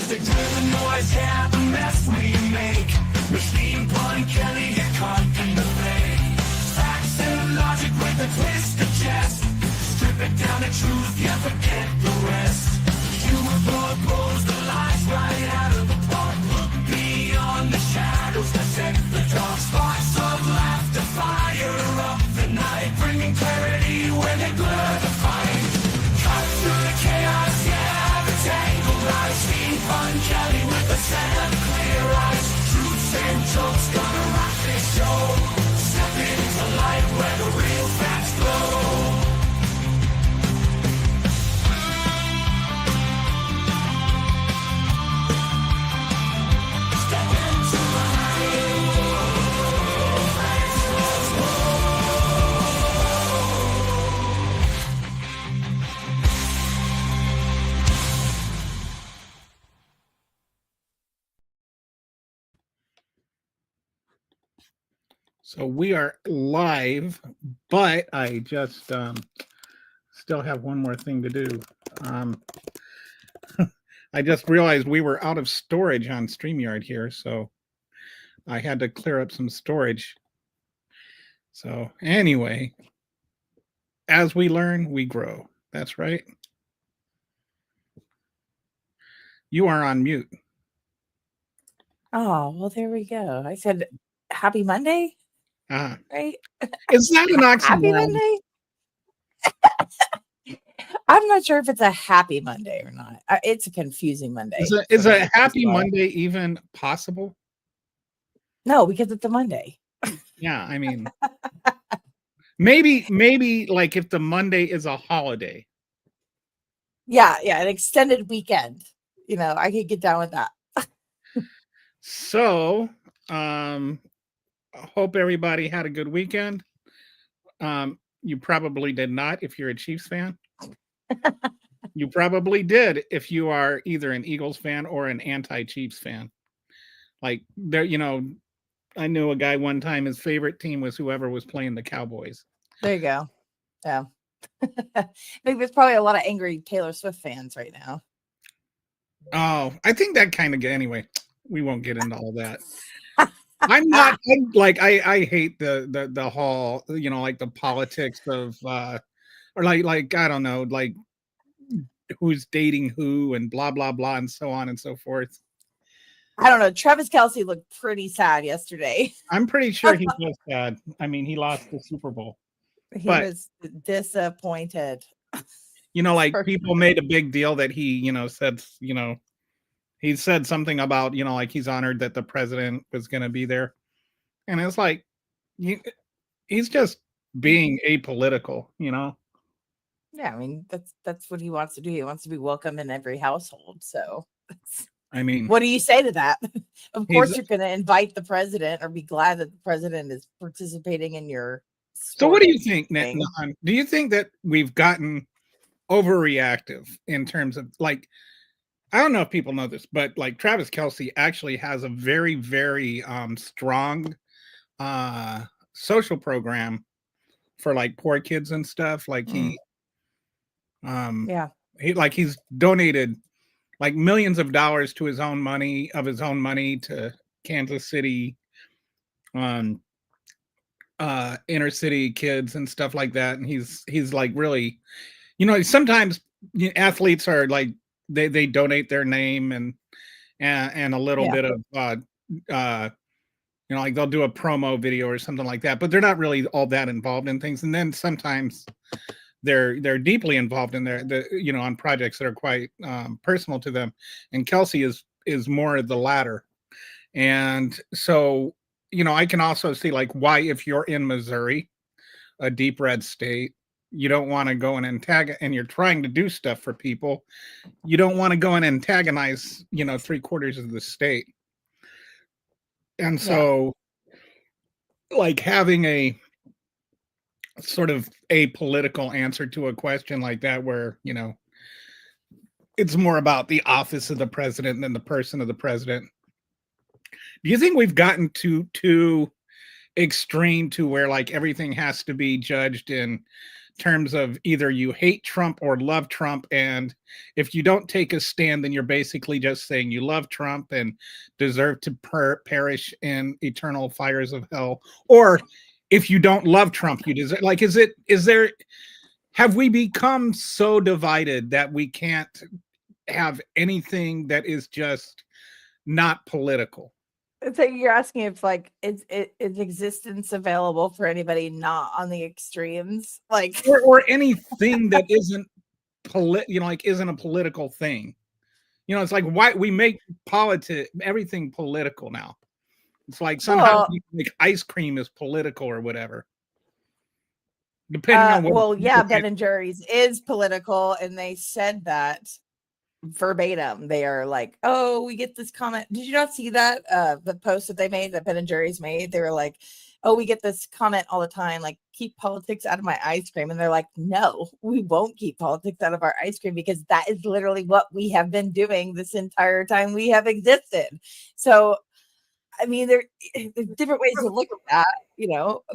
music to the noise, yeah, the mess we make. Machine Pun Kelly get caught in the fake. Facts and logic with a twist of jest. Strip it down to truth, yeah, forget the rest. Humor blows the lies right out of the park. Look beyond the shadows that set the dark. Sparks of laughter fire up the night, bringing clarity when they blur the fight. Cut through the chaos, yeah, the tangled lies. Machine Pun Kelly with a set of clear eyes. Truths and jokes gonna rock this show. Step into light where the real facts glow. So we are live, but I just still have one more thing to do. I just realized we were out of storage on StreamYard here, so I had to clear up some storage. So anyway, as we learn, we grow. That's right. You are on mute. Oh, well, there we go. I said, happy Monday, right? Is that an oxymoron? Happy Monday? I'm not sure if it's a happy Monday or not. It's a confusing Monday. Is a happy Monday even possible? No, because it's a Monday. Yeah, I mean, maybe like if the Monday is a holiday. Yeah, an extended weekend. You know, I could get down with that. So, hope everybody had a good weekend. You probably did not if you're a Chiefs fan. You probably did if you are either an Eagles fan or an anti-Chiefs fan. Like there, you know, I knew a guy one time, his favorite team was whoever was playing the Cowboys. There you go. Yeah. I think there's probably a lot of angry Taylor Swift fans right now. Oh, I think that kind of anyway. We won't get into all that. I'm not I hate the whole, you know, like the politics of or like I don't know, like who's dating who and blah blah blah and so on and so forth. I don't know. Travis Kelce looked pretty sad yesterday. I'm pretty sure he was sad. I mean, he lost the Super Bowl. He was disappointed. You know, like people made a big deal that he, you know, said, you know, he said something about, you know, like he's honored that the president was going to be there. And it's like, he's just being apolitical, you know? Yeah, I mean, that's what he wants to do. He wants to be welcome in every household. So, I mean, what do you say to that? Of course, you're going to invite the president or be glad that the president is participating in your. So, what do you think, Nathan? Do you think that we've gotten overreactive in terms of like, I don't know if people know this, but like Travis Kelce actually has a very, very strong social program for like poor kids and stuff. Like he's donated like millions of dollars to his own money to Kansas City inner city kids and stuff like that. And he's like really, you know, sometimes athletes are like they donate their name and a little bit of you know, like they'll do a promo video or something like that, but they're not really all that involved in things. And then sometimes they're deeply involved in you know, on projects that are quite personal to them. And Kelce is more of the latter. And so, you know, I can also see like why, if you're in Missouri, a deep red state, you don't want to go and and you're trying to do stuff for people. You don't want to go and antagonize, you know, 3/4 of the state. And so like having a sort of apolitical answer to a question like that, where, you know, it's more about the office of the president than the person of the president. Do you think we've gotten too extreme to where like everything has to be judged in terms of either you hate Trump or love Trump. And if you don't take a stand, then you're basically just saying you love Trump and deserve to perish in eternal fires of hell. Or if you don't love Trump, you deserve, like, have we become so divided that we can't have anything that is just not political? So you're asking if like is existence available for anybody not on the extremes, like or anything that isn't isn't a political thing. It's like, why we make everything political now. It's like somehow like ice cream is political or whatever. Depending on what. Well, yeah, Ben and Jerry's is political, and they said that verbatim. They are like, oh, we get this comment. Did you not see that the post that they made, that Ben and Jerry's made? They were like, oh, we get this comment all the time, like, keep politics out of my ice cream. And they're like, no, we won't keep politics out of our ice cream, because that is literally what we have been doing this entire time we have existed. So I mean, there's different ways to look at that,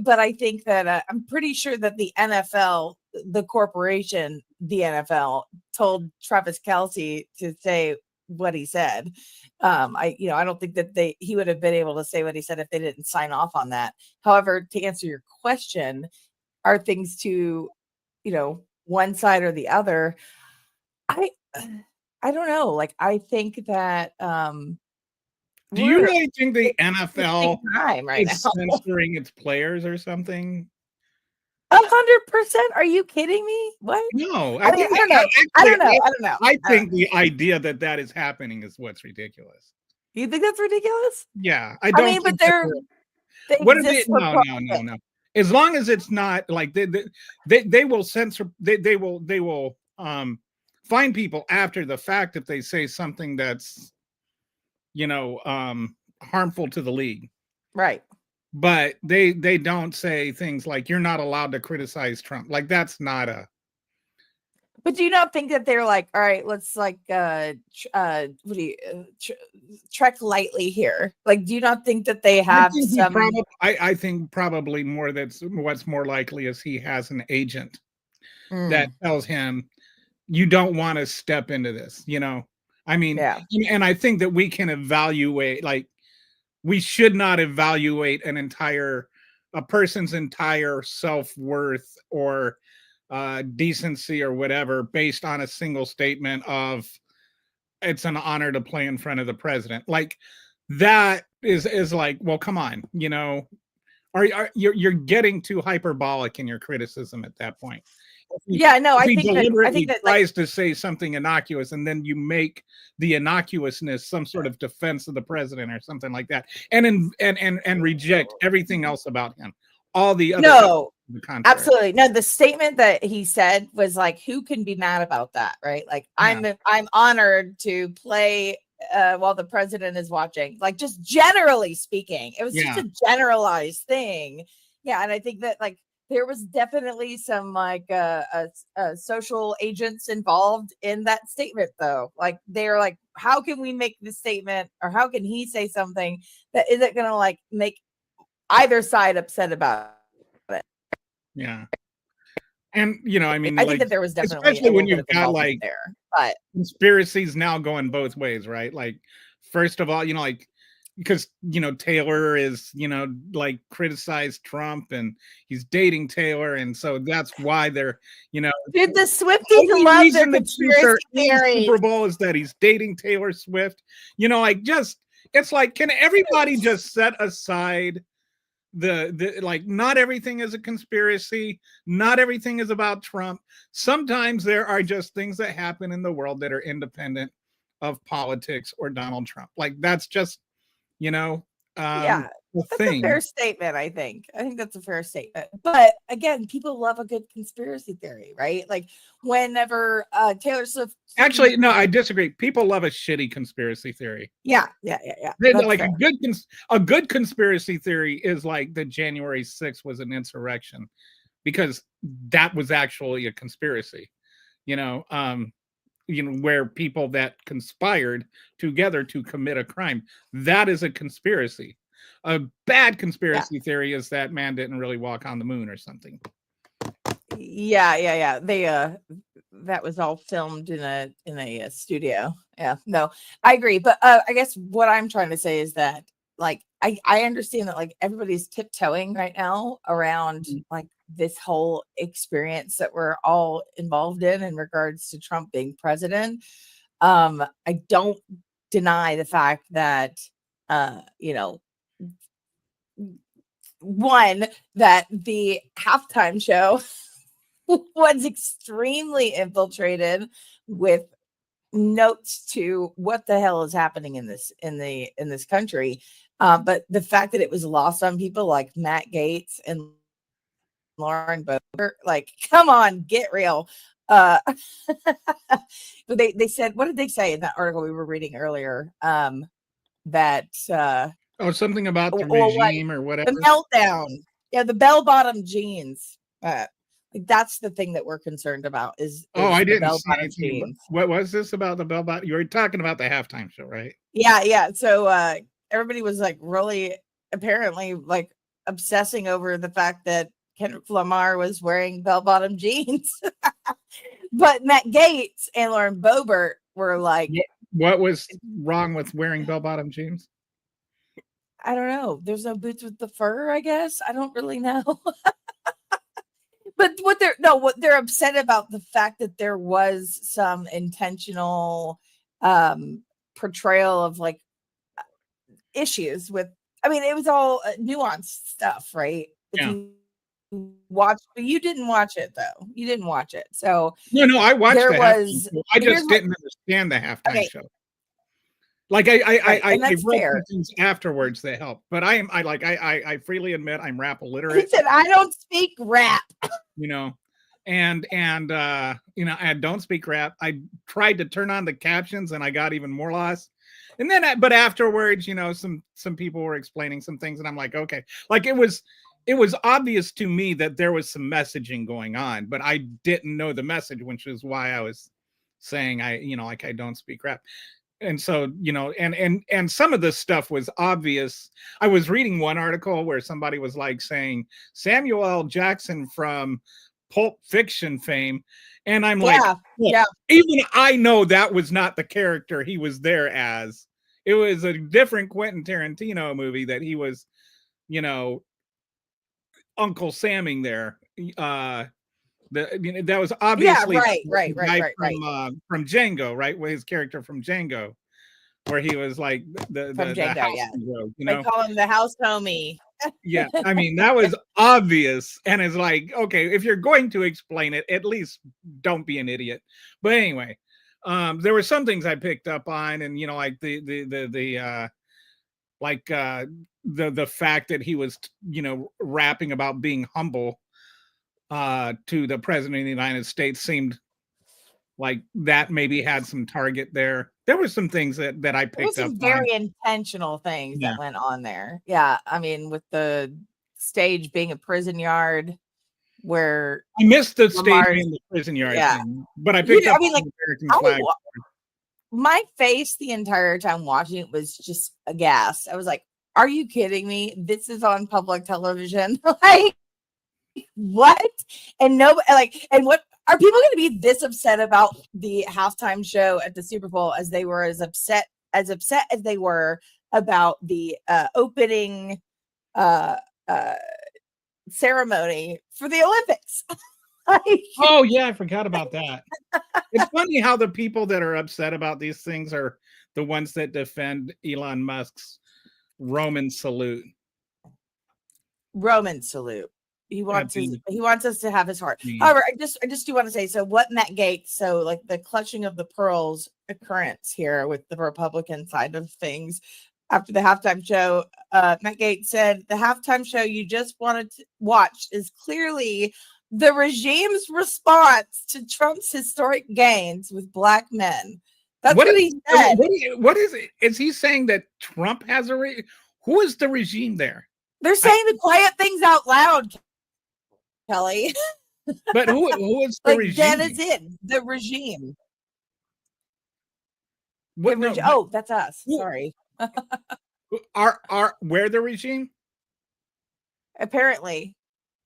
but I think that I'm pretty sure that the NFL, the corporation, the NFL, told Travis Kelce to say what he said. I don't think that he would have been able to say what he said if they didn't sign off on that. However, to answer your question, are things to, one side or the other? I don't know. Like, I think that, do you really think the NFL right is now censoring its players or something? 100%. Are you kidding me? What? No, I don't know. I think the idea that is happening is what's ridiculous. You think that's ridiculous? Yeah, I don't. But what is it? No. As long as it's not like they will censor. They will find people after the fact if they say something that's harmful to the league, right? But they don't say things like you're not allowed to criticize Trump. Like, that's not a. But do you not think that they're like, all right, let's like tread lightly here? Like, do you not think that they have some? I think probably more. That's what's more likely is he has an agent that tells him you don't want to step into this. I mean, yeah. And I think that we can evaluate, like, we should not evaluate a person's entire self-worth or decency or whatever based on a single statement of it's an honor to play in front of the president. Like, that is like, well, come on, you're getting too hyperbolic in your criticism at that point. Yeah, no, I think that tries to say something innocuous, and then you make the innocuousness some sort of defense of the president or something like that, and reject everything else about him. All the other absolutely no. The statement that he said was like, who can be mad about that, right? Like, yeah. I'm honored to play while the president is watching. Like, just generally speaking, it was just a generalized thing. Yeah, and I think that like there was definitely some like social agents involved in that statement, though. Like, they're like, how can we make this statement, or how can he say something that isn't going to like make either side upset about it? Yeah. And I mean, I think that there was definitely, especially when you've got like there, but conspiracies now going both ways, right? Like, first of all, like, because Taylor is like criticized Trump and he's dating Taylor, and so that's why they're dude, the Swifties love their conspiracy theory. Super Bowl is that he's dating Taylor Swift. Like, just, it's like, can everybody just set aside the like, not everything is a conspiracy, not everything is about Trump. Sometimes there are just things that happen in the world that are independent of politics or Donald Trump. Like, that's just yeah, that's a fair statement. I think that's a fair statement. But again, people love a good conspiracy theory, right? Like, whenever Taylor Swift. Actually, no, I disagree. People love a shitty conspiracy theory. Yeah. Like fair. A good conspiracy theory is like the January 6th was an insurrection, because that was actually a conspiracy. Where people that conspired together to commit a crime, that is a conspiracy. A bad conspiracy theory is that man didn't really walk on the moon or something. Yeah. They that was all filmed in a studio. Yeah, no, I agree. But I guess what I'm trying to say is that like I understand that like everybody's tiptoeing right now around like this whole experience that we're all involved in regards to Trump being president. I don't deny the fact that you know, one, that the halftime show was extremely infiltrated with notes to what the hell is happening in this country. But the fact that it was lost on people like Matt Gaetz and Lauren Boebert, like, come on, get real. But they said, what did they say in that article we were reading earlier? That Oh, something about the well, what regime or whatever. the meltdown, yeah, the bell-bottom jeans. Like, that's the thing that we're concerned about is Oh, I the didn't see bell-bottom anything about jeans. what was this about the bell bottom? You were talking about the halftime show, right? Yeah. So everybody was like really apparently like obsessing over the fact that Kendrick Lamar was wearing bell-bottom jeans. But Matt Gaetz and Lauren Boebert were like, What was wrong with wearing bell bottom jeans? I don't know. There's no boots with the fur, I guess. I don't really know. But what they're upset about the fact that there was some intentional portrayal of like issues with, I mean, it was all nuanced stuff, right? If Yeah. you watch, but you didn't watch it though. You didn't watch it. So No, I watched there the halftime was, show. I here's just what, didn't understand the halftime okay, show. Like I right. And I that's read fair. some things afterwards that helped, but I freely admit I'm rap He illiterate, said, I don't speak rap. you know, and you know, I don't speak rap. I tried to turn on the captions and I got even more lost. And then, but afterwards, you know, some people were explaining some things, and I'm like, okay, like it was obvious to me that there was some messaging going on, but I didn't know the message, which is why I was saying you know, like I don't speak rap. And so, you know, and some of this stuff was obvious. I was reading one article where somebody was like saying Samuel L. Jackson from Pulp Fiction fame, and I'm like, look, Yeah. even I know that was not the character he was there as. It was a different Quentin Tarantino movie that he was, you know, Uncle Samming there. You know, that was Yeah. obviously the guy Right. from Django, right? With his character from Django, where he was like From the Django. house Yeah. hero, you They know? call him the house homie. Yeah, I mean that was obvious, and it's like, okay, if you're going to explain it, at least don't be an idiot. But anyway, there were some things I picked up on, and you know, like like the fact that he was, you know, rapping about being humble to the president of the United States seemed like that maybe had some target there. There were some things that I There was picked up some on. very intentional things Yeah. that went on there. Yeah. I mean, with the stage being a prison yard where I missed the stage Lamar's, being the prison yard yeah. thing, but I picked I up mean, on like, the American I, flag. my face the entire time watching it was just aghast. I was like, are you kidding me? This is on public television. Like, what? And no, like, and what are people going to be this upset about the halftime show at the Super Bowl as they were as upset as they were about the opening uh, uh, ceremony for the Olympics? Like, Oh yeah, I forgot about that. It's funny how the people that are upset about these things are the ones that defend Elon Musk's Roman salute Roman salute. at the He wants us to have his heart. the However, I just do want to say, so what Matt Gaetz, so like the clutching of the pearls occurrence here with the Republican side of things after the halftime show, Matt Gaetz said the halftime show you just wanted to watch is clearly the regime's response to Trump's historic gains with black men. That's what what is he said. what is it? Is he saying that Trump has who is the regime there? They're saying the quiet things out loud, Kelly. But who is the Like, regime? that is it. The regime. What no Oh, that's us. who, Sorry. are where the regime? Apparently.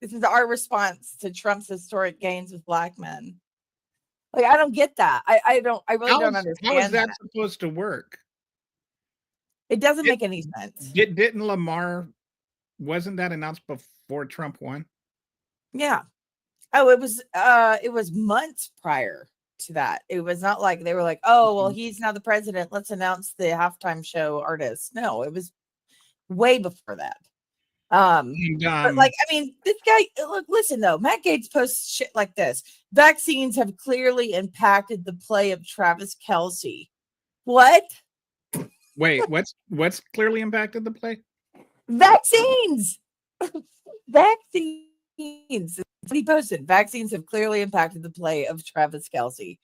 This is our response to Trump's historic gains with black men. Like, I don't get that. I really don't understand How is that that. supposed to work? It doesn't make any sense. Didn't Lamar, wasn't that announced before Trump won? Yeah. Oh, it was months prior to that. It was not like they were like, oh, well, he's now the president, let's announce the halftime show artist. No, it was way before that. But like, I mean, this guy, look, listen though, Matt Gaetz posts shit like this. Vaccines have clearly impacted the play of Travis Kelce. What? Wait, what's clearly impacted the play? Vaccines. Vaccines. That's what he posted. Vaccines have clearly impacted the play of Travis Kelce.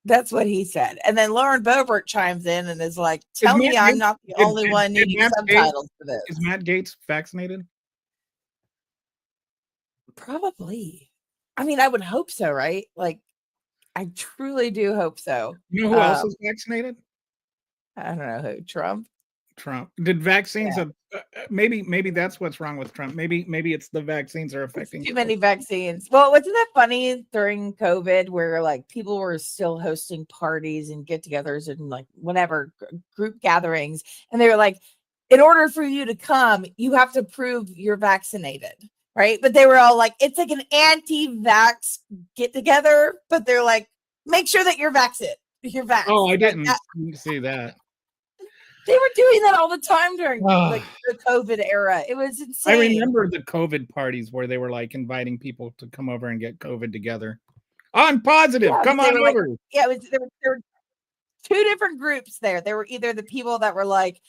That's what he said. And then Lauren Boebert chimes in and is like, tell me I'm not the only one needing subtitles for this. Is Matt Gaetz vaccinated? Probably. I mean, I would hope so, right? Like, I truly do hope so. You know who else is vaccinated? I don't know who. Trump. Did vaccines maybe that's what's wrong with Trump. Maybe it's the vaccines are affecting too many vaccines. Well, wasn't that funny during COVID where like people were still hosting parties and get-togethers and like whatever group gatherings, and they were like, in order for you to come, you have to prove you're vaccinated, right? But they were all like, it's like an anti-vax get-together, but they're like, make sure that you're vaccinated. You're vaxxed. Oh, I didn't see that. They were doing that all the time during like the COVID era. It was insane. I remember the COVID parties where they were like inviting people to come over and get COVID together. I'm positive. Come on over. Like, yeah, there were two different groups there. There were either the people that were like,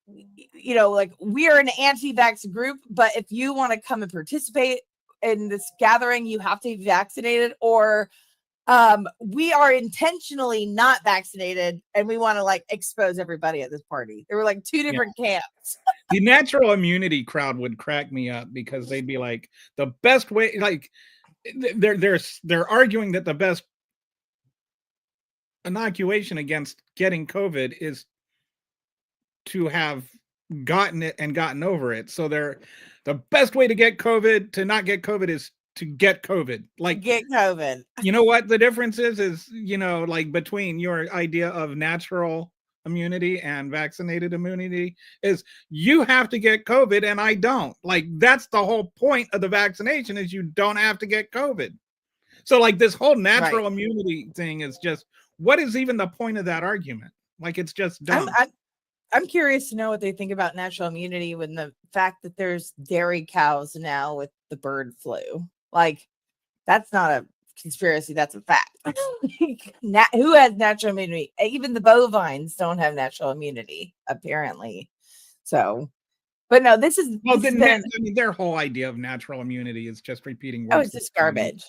you know, like we're an anti-vax group, but if you want to come and participate in this gathering, you have to be vaccinated, or we are intentionally not vaccinated and we want to like expose everybody at this party. There were like two different camps. The natural immunity crowd would crack me up because they'd be like, the best way, like they're arguing that the best inoculation against getting COVID is to have gotten it and gotten over it. So the best way to get COVID, to not get COVID, is to get COVID. Like, get COVID. You know what the difference is, you know, like between your idea of natural immunity and vaccinated immunity is you have to get COVID and I don't. Like, that's the whole point of the vaccination, is you don't have to get COVID. So like this whole natural immunity thing is just, what is even the point of that argument? Like, it's just dumb. I'm curious to know what they think about natural immunity when the fact that there's dairy cows now with the bird flu. Like, that's not a conspiracy, that's a fact. Who has natural immunity? Even the bovines don't have natural immunity, apparently. So, but no, this is I mean, their whole idea of natural immunity is just repeating words. Oh, it's just garbage.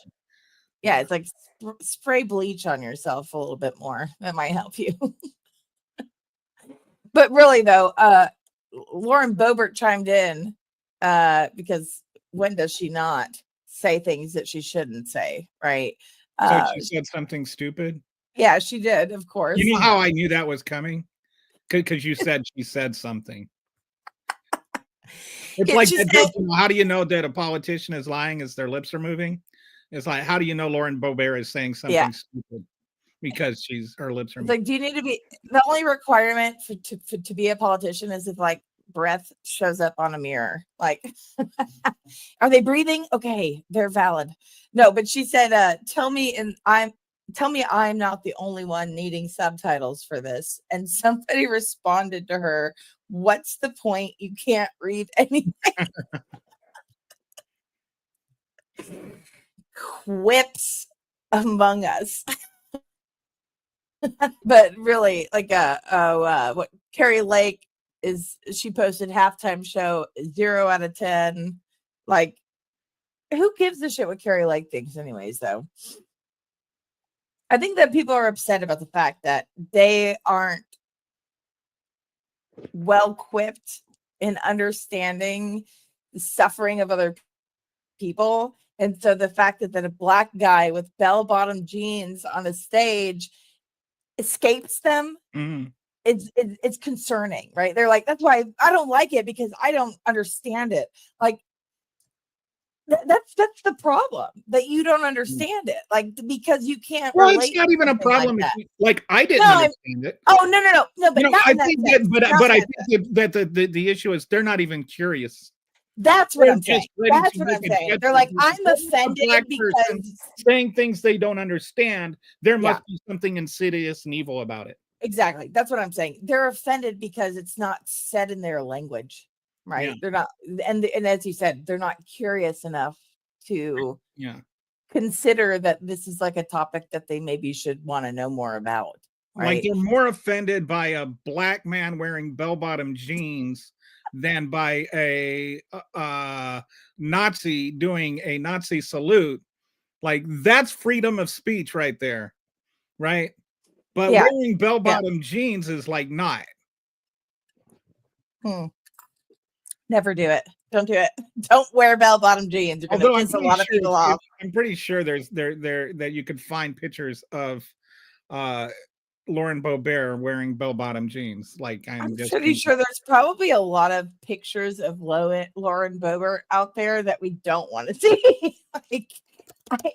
Yeah, it's like spray bleach on yourself a little bit more. That might help you. But really, though, Lauren Boebert chimed in because when does she not say things that she shouldn't say, right? So she said something stupid? Yeah, she did, of course. You know how I knew that was coming? Because you said she said something. It's like that joke, you know, how do you know that a politician is lying as their lips are moving? It's like, how do you know Lauren Boebert is saying something stupid? Because her lips are moving. Like, do you need to be, the only requirement to be a politician is if like breath shows up on a mirror. Like, are they breathing? Okay, they're valid. No, but she said, tell me I'm not the only one needing subtitles for this. And somebody responded to her, what's the point? You can't read anything. Quips among us. But really, like what Carrie Lake she posted halftime show 0 out of 10. Like, who gives a shit what Carrie Lake thinks anyways, though? I think that people are upset about the fact that they aren't well equipped in understanding the suffering of other people. And so the fact that a black guy with bell-bottom jeans on a stage escapes them, it's concerning, right? They're like, that's why I don't like it, because I don't understand it. Like, That's the problem, that you don't understand it, like, because you can't Well, relate it's not to even a something like problem if that. like I didn't No, understand it. oh, no, but not I in that think sense, that, not but in I that sense. think that the issue is they're not even curious. That's what They're I'm saying. just ready That's to what make I'm a saying. They're judgment. like, If "I'm a black offended person because" saying things they don't understand, there Yeah, must be something insidious and evil about it. exactly. That's what I'm saying. They're offended because it's not said in their language, Yeah, right? They're not, and as you said, they're not curious enough to yeah. consider that this is like a topic that they maybe should wanna know more about, Like right? they're more offended by a black man wearing bell-bottom jeans than by a Nazi doing a Nazi salute. Like that's freedom of speech right there, right? But Yeah, wearing yeah. bell-bottom jeans is like not. Hmm. Never do it. Don't do it. Don't wear bell-bottom jeans. You're gonna Although piss a lot of people off. I'm pretty sure there's there that you could find pictures of uh Lauren Boebert wearing bell-bottom jeans. Like I'm I'm just pretty sure there's probably a lot of pictures of Lauren Boebert out there that we don't want to see. Like, I,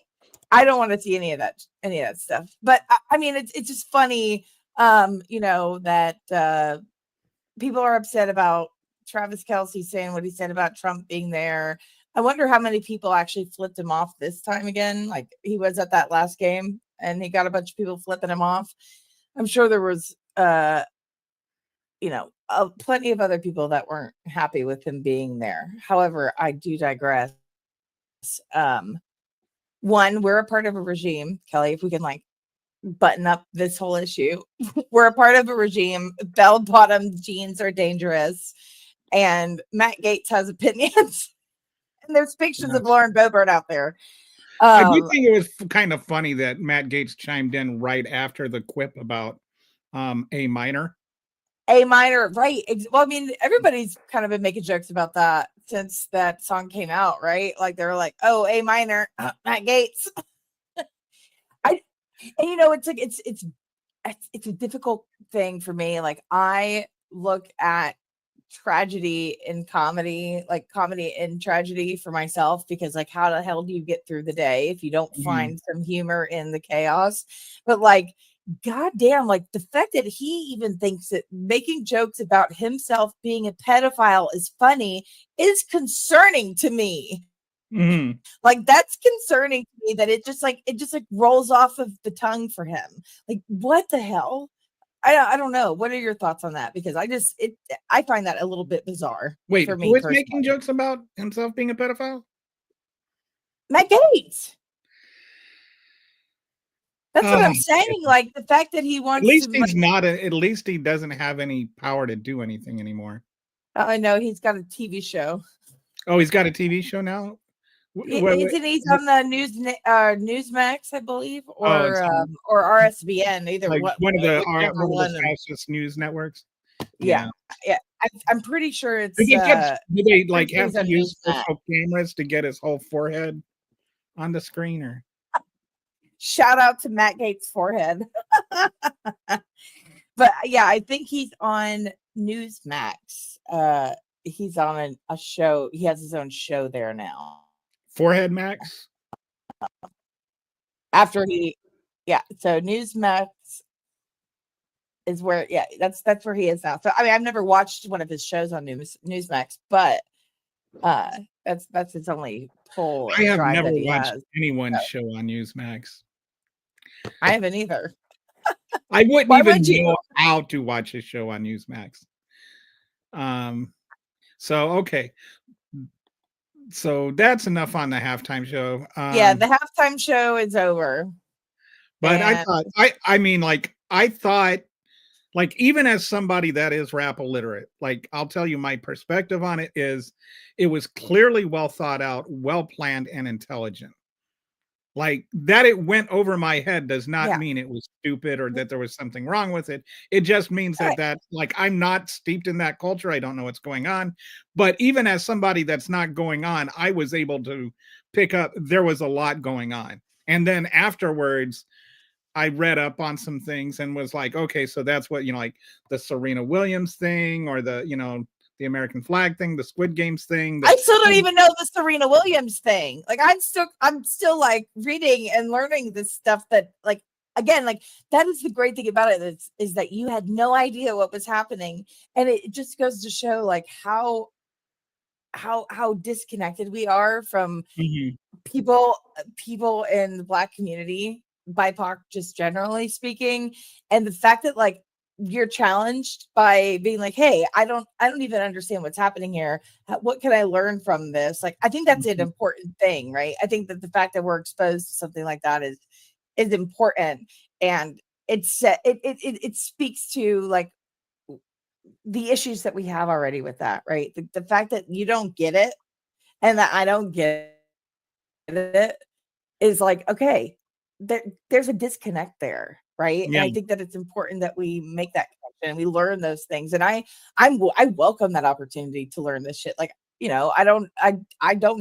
I don't want to see any of that stuff. But I mean, it's just funny, that people are upset about Travis Kelce saying what he said about Trump being there. I wonder how many people actually flipped him off this time again. Like he was at that last game and he got a bunch of people flipping him off. I'm sure there was plenty of other people that weren't happy with him being there. However, I do digress. Um, One, we're a part of a regime, Kelly, if we can like button up this whole issue. We're a part of a regime. Bell bottom jeans are dangerous. And Matt Gaetz has opinions. And there's pictures of Lauren Boebert out there. I do Um, think it was kind of funny that Matt Gaetz chimed in right after the quip about A minor. A minor, right? Well, I mean, everybody's kind of been making jokes about that since that song came out, right? Like they're like, "Oh, A minor, Matt Gaetz." I, and it's like it's a difficult thing for me. Like I look at tragedy in comedy, like comedy in tragedy for myself, because like how the hell do you get through the day if you don't Mhm. find some humor in the chaos? But like goddamn, like the fact that he even thinks that making jokes about himself being a pedophile is funny is concerning to me. Mhm. Like that's concerning to me, that it just rolls off of the tongue for him. Like what the hell? I don't know. What are your thoughts on that? Because I find that a little bit bizarre Wait, for me who is making personally. jokes about himself being a pedophile? Matt Gaetz. That's what Oh, I'm saying. Like the fact that he at wants to least like, he's not at least he doesn't have any power to do anything anymore. I know he's got a TV show. Oh, he's got a TV show now? Isn't he's on the Newsmax, I believe, Oh, or it's on, RSBN, either like whichever one of the one. fastest news networks. Yeah, Yeah. yeah. I'm pretty sure Do it's they get do they pretty like sure have he's to on use Newsmax. special cameras to get his whole forehead on the screen or Shout out to Matt Gaetz' forehead. But yeah, I think he's on Newsmax. He's on a show. He has his own show there now. forehead max? After he, yeah. So Newsmax is where, yeah, that's where he is now. So I mean, I've never watched one of his shows on Newsmax, but uh, that's his only full I have drive never that he watched has. anyone's So show on Newsmax. I haven't either. I wouldn't Why even would you? know how to watch a show on Newsmax. Um, so okay. So that's enough on the halftime show. Yeah, the halftime show is over, But and I mean, like, I thought, like, even as somebody that is rap illiterate, like, I'll tell you my perspective on it is it was clearly well thought out, well planned, and intelligent. Like that it went over my head does not yeah, mean it was stupid or that there was something wrong with it. It just means right. that like I'm not steeped in that culture. I don't know what's going on. But even as somebody that's not going on, I was able to pick up there was a lot going on. And then afterwards, I read up on some things and was like, okay, so that's what, like the Serena Williams thing or the, the American flag thing, the Squid Games thing. I still don't even know the Serena Williams thing. Like I'm still like reading and learning this stuff that like again, like that is the great thing about it is that you had no idea what was happening. And it just goes to show like how disconnected we are from Mhm. people in the Black community, BIPOC just generally speaking, and the fact that like you're challenged by being like, hey, I don't even understand what's happening here. What can I learn from this? Like I think that's an Mhm. important thing, right? I think that the fact that we're exposed to something like that is important, and it speaks to like the issues that we have already with that, right? The fact that you don't get it and that I don't get it is like, okay, there's a disconnect there, right? And Yeah. I think that it's important that we make that connection and we learn those things. And I welcome that opportunity to learn this shit. Like, you know, I don't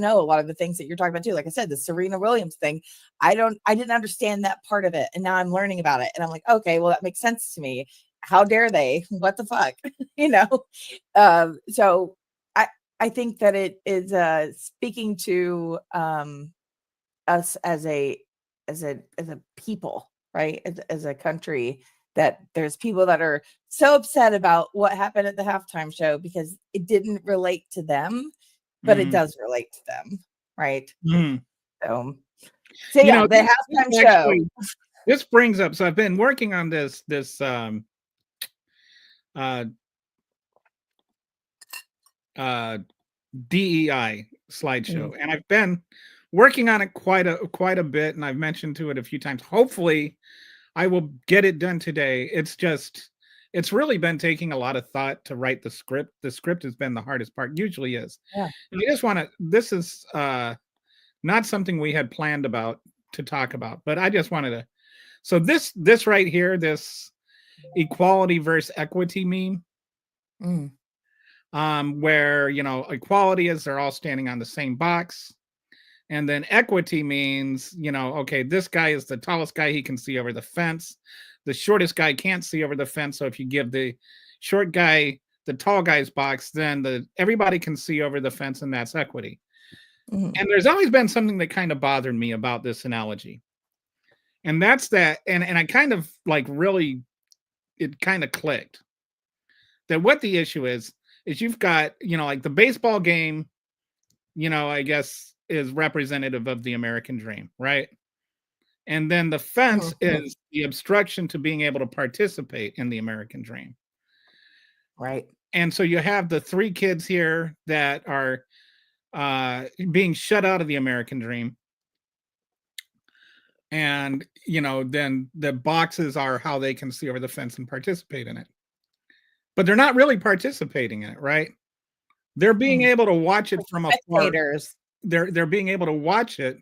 know a lot of the things that you're talking about too. Like I said, the Serena Williams thing, I didn't understand that part of it, and now I'm learning about it, and I'm like, okay, well that makes sense to me. How dare they? What the fuck, you know? So I think that it is speaking to us as a people, right? As a country, that there's people that are so upset about what happened at the halftime show because it didn't relate to them, but it Mhm. does relate to them, right? Mhm. So You yeah, know, the this halftime show. actually this brings up. So I've been working on uh uh DEI slideshow, Mm, and I've been working on it quite a bit, and I've mentioned to it a few times. Hopefully, I will get it done today. It's really been taking a lot of thought to write the script. The script has been the hardest part, usually is. yeah. And I just want to this is not something we had planned about to talk about, but I just wanted to. So this right here, this equality versus equity meme, Mm, where equality is they're all standing on the same box, and then equity means okay, this guy is the tallest guy, he can see over the fence, the shortest guy can't see over the fence, so if you give the short guy the tall guy's box, then everybody can see over the fence, and that's equity. mm, And there's always been something that kind of bothered me about this analogy, and that's that, and I kind of like really, it kind of clicked that what the issue is you've got like the baseball game, I guess is representative of the American dream, right? And then the fence mm, mm, is the obstruction to being able to participate in the American dream. right. And so you have the three kids here that are being shut out of the American dream. And, then the boxes are how they can see over the fence and participate in it. But they're not really participating in it, right? They're being Mm. able to watch it from afar. Spectators. They're being able to watch it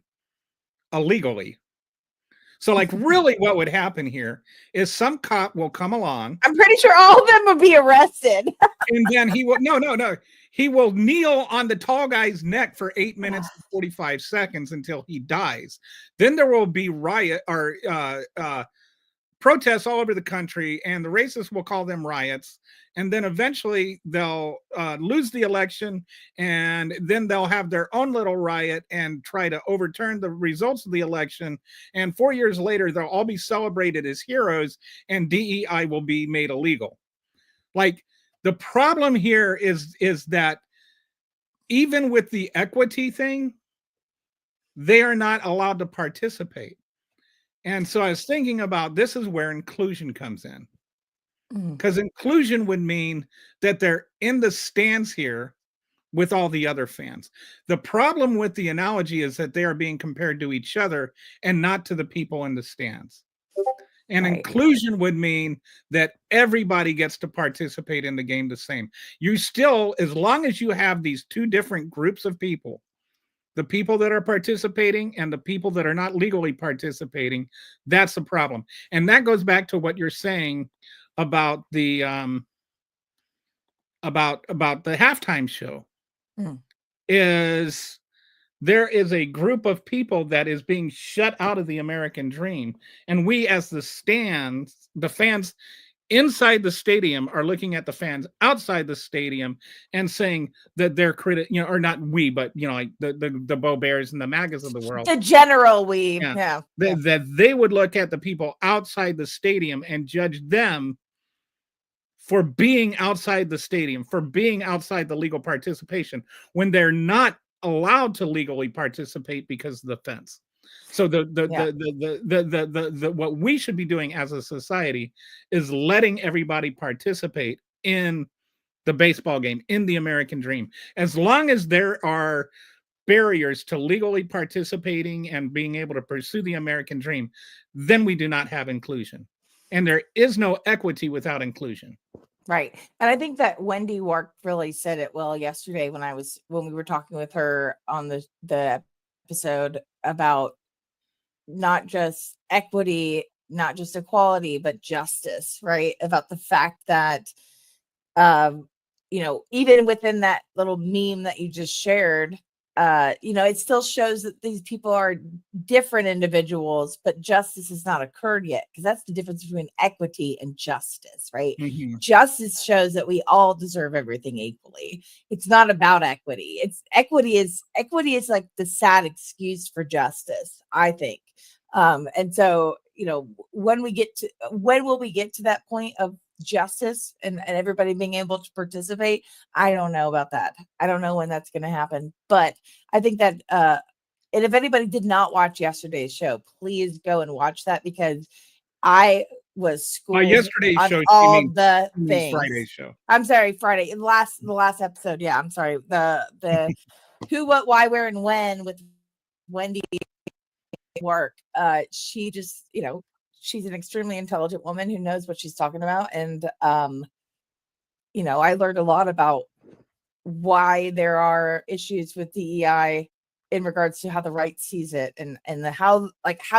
illegally. So, like, really, what would happen here is some cop will come along, I'm pretty sure all of them would be arrested. and then he will no, he will kneel on the tall guy's neck for 8 minutes and 45 seconds until he dies. Then there will be riot or protests all over the country, and the racists will call them riots. And then eventually they'll lose the election, and then they'll have their own little riot and try to overturn the results of the election. And 4 years later, they'll all be celebrated as heroes, and DEI will be made illegal. Like, the problem here is that even with the equity thing, they are not allowed to participate. And so I was thinking about, this is where inclusion comes in. Mm, Because inclusion would mean that they're in the stands here with all the other fans. The problem with the analogy is that they are being compared to each other and not to the people in the stands. And right. inclusion would mean that everybody gets to participate in the game the same. You still, as long as you have these two different groups of people, the people that are participating and the people that are not legally participating, that's the problem. And that goes back to what you're saying about the about the halftime show. Mm, Is there is a group of people that is being shut out of the American dream, and we as the stands, the fans, inside the stadium are looking at the fans outside the stadium and saying that they're or not we, but like the Bo Bears and the MAGAs of the world. The general we, that they would look at the people outside the stadium and judge them for being outside the stadium, for being outside the legal participation, when they're not allowed to legally participate because of the fence. So the what we should be doing as a society is letting everybody participate in the baseball game, in the American dream. As long as there are barriers to legally participating and being able to pursue the American dream, then we do not have inclusion. And there is no equity without inclusion. Right. And I think that Wendy Wark really said it well yesterday when we were talking with her on the episode about not just equity, not just equality, but justice, right? About the fact that, even within that little meme that you just shared, it still shows that these people are different individuals, but justice has not occurred yet, because that's the difference between equity and justice, right? Mm-hmm. Justice shows that we all deserve everything equally. It's not about equity. Equity is like the sad excuse for justice, I think. And so, when will we get to that point of justice and everybody being able to participate? I don't know about that. I don't know when that's going to happen, but I think that and if anybody did not watch yesterday's show, please go and watch that, because I was schooled yesterday's on show, all the things. Friday's show. I'm sorry, Friday. The last episode. Yeah, I'm sorry. The who, what, why, where, and when with Wendy Wark. She just, she's an extremely intelligent woman who knows what she's talking about. And, I learned a lot about why there are issues with DEI in regards to how the right sees it, and how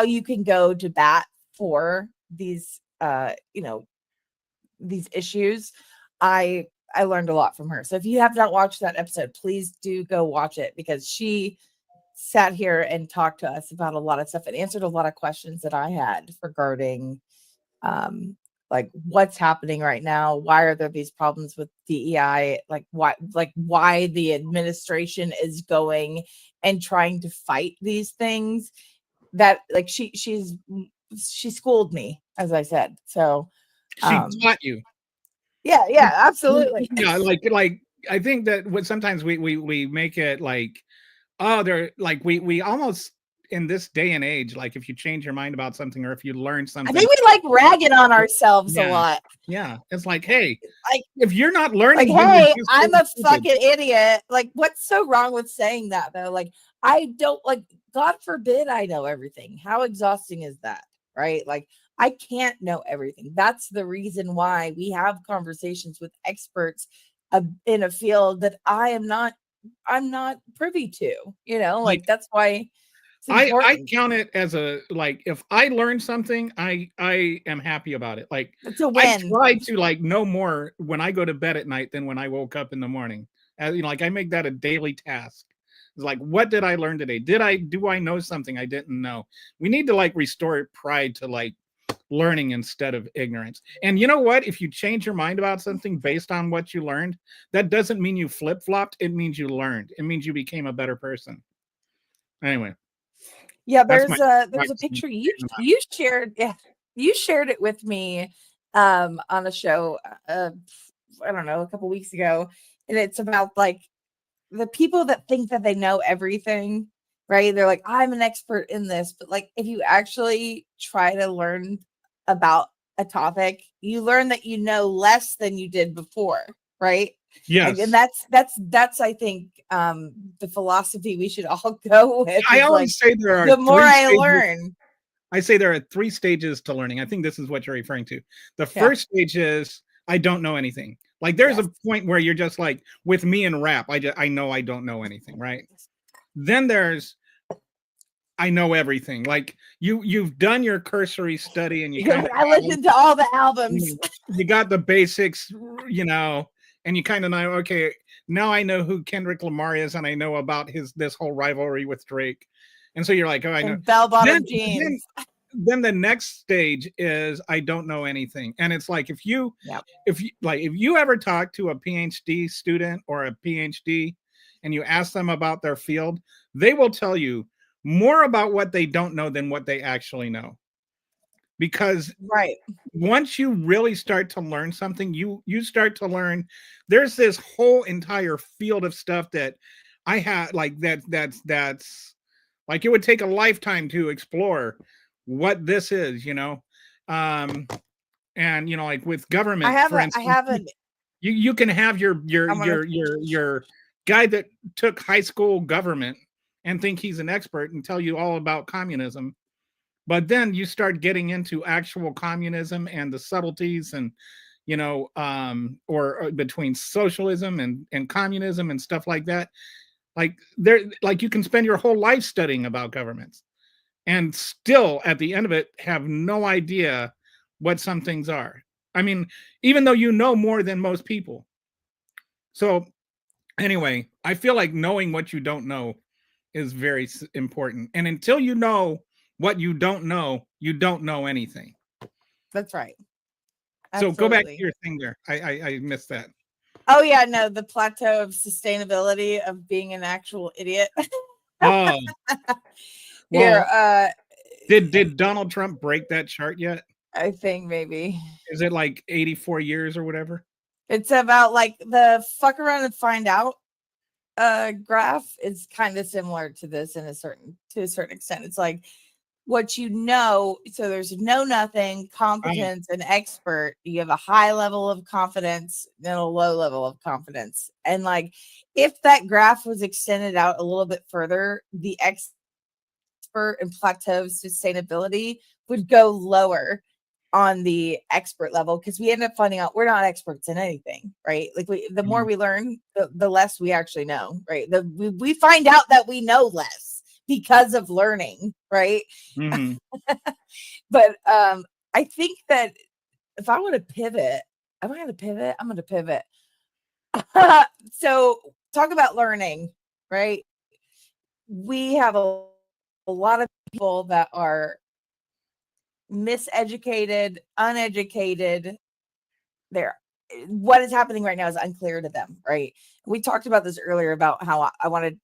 you can go to bat for these, these issues. I learned a lot from her. So if you have not watched that episode, please do go watch it, because she sat here and talked to us about a lot of stuff and answered a lot of questions that I had regarding what's happening right now. Why are there these problems with DEI? Why the administration is going and trying to fight these things that she schooled me, as I said. So she taught you. Yeah, absolutely. Yeah, I think that what sometimes we make it like, oh, they're like we almost, in this day and age, like if you change your mind about something, or if you learn something, I think we like ragging on ourselves a lot. Yeah, it's like, hey, if you're not learning, hey, I'm a fucking idiot. Like, what's so wrong with saying that though? Like, I don't, God forbid I know everything. How exhausting is that, right? Like, I can't know everything. That's the reason why we have conversations with experts in a field that I'm not privy to, that's why I count it as if I learn something, I am happy about it. Like, it's a win. I try to know more when I go to bed at night than when I woke up in the morning. As I make that a daily task. It's like, what did I learn today? Do I know something I didn't know? We need to restore pride to learning instead of ignorance. And you know what? If you change your mind about something based on what you learned, that doesn't mean you flip-flopped. It means you learned. It means you became a better person. Anyway. Yeah, there's a picture you shared. Yeah, you shared it with me on a show. I don't know, a couple weeks ago, and it's about the people that think that they know everything, right? They're like, I'm an expert in this, but if you actually try to learn about a topic, you learn that you know less than you did before, right? Yes. And that's I think the philosophy we should all go with. I always say there are the more I learn. I say there are 3 stages to learning. I think this is what you're referring to. The first stage is I don't know anything. There's a point where you're just with me in rap, I know I don't know anything, right? Then there's I know everything. You've done your cursory study, and I listened to all the albums. You got the basics, and you kind of know, okay, now I know who Kendrick Lamar is, and I know about this whole rivalry with Drake. And so you're like, oh, I know. Bell-bottom jeans. then the next stage is I don't know anything. And it's like if you ever talk to a PhD student or a PhD and you ask them about their field, they will tell you more about what they don't know than what they actually know. Because Right. once you really start to learn something, you start to learn there's this whole entire field of stuff that I had like that's like it would take a lifetime to explore what this is, and like with government, for I instance, have an you can have your I'm gonna your guy that took high school government and think he's an expert and tell you all about communism. But then you start getting into actual communism and the subtleties and or between socialism and communism and stuff like that. Like you can spend your whole life studying about governments and still at the end of it have no idea what some things are. I mean, even though you know more than most people. So anyway, I feel like knowing what you don't know is very important. And until you know what you don't know anything. That's right. So go back to Absolutely. your thing there. I missed that. Oh yeah, no, the plateau of sustainability of being an actual idiot. Oh, Here, well, did Donald Trump break that chart yet? I think maybe Is it like 84 years or whatever? it's about like the fuck around and find out graph is kind of similar to this to a certain extent. It's like what you know, so there's know nothing, competence, and expert. You have a high level of confidence and a low level of confidence. And like if that graph was extended out a little bit further, the expert and plateau sustainability would go lower on the expert level because we end up finding out we're not experts in anything, right? Like the more we learn, the less we actually know, right? We find out that we know less because of learning, right? Mm-hmm. But I think that if I want to pivot, am I going to pivot? I'm going to pivot. So talk about learning, right? We have a lot of people that are miseducated, uneducated. What is happening right now is unclear to them, right? We talked about this earlier about how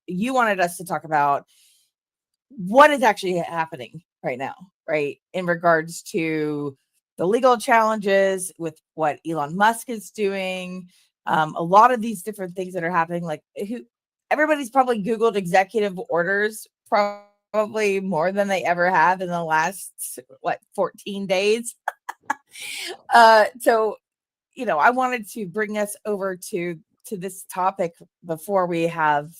you wanted us to talk about what is actually happening right now, right? In regards to the legal challenges with what Elon Musk is doing, a lot of these different things that are happening, like everybody's probably Googled executive orders, probably more than they ever have in the last 14 days. So I wanted to bring us over to this topic before we have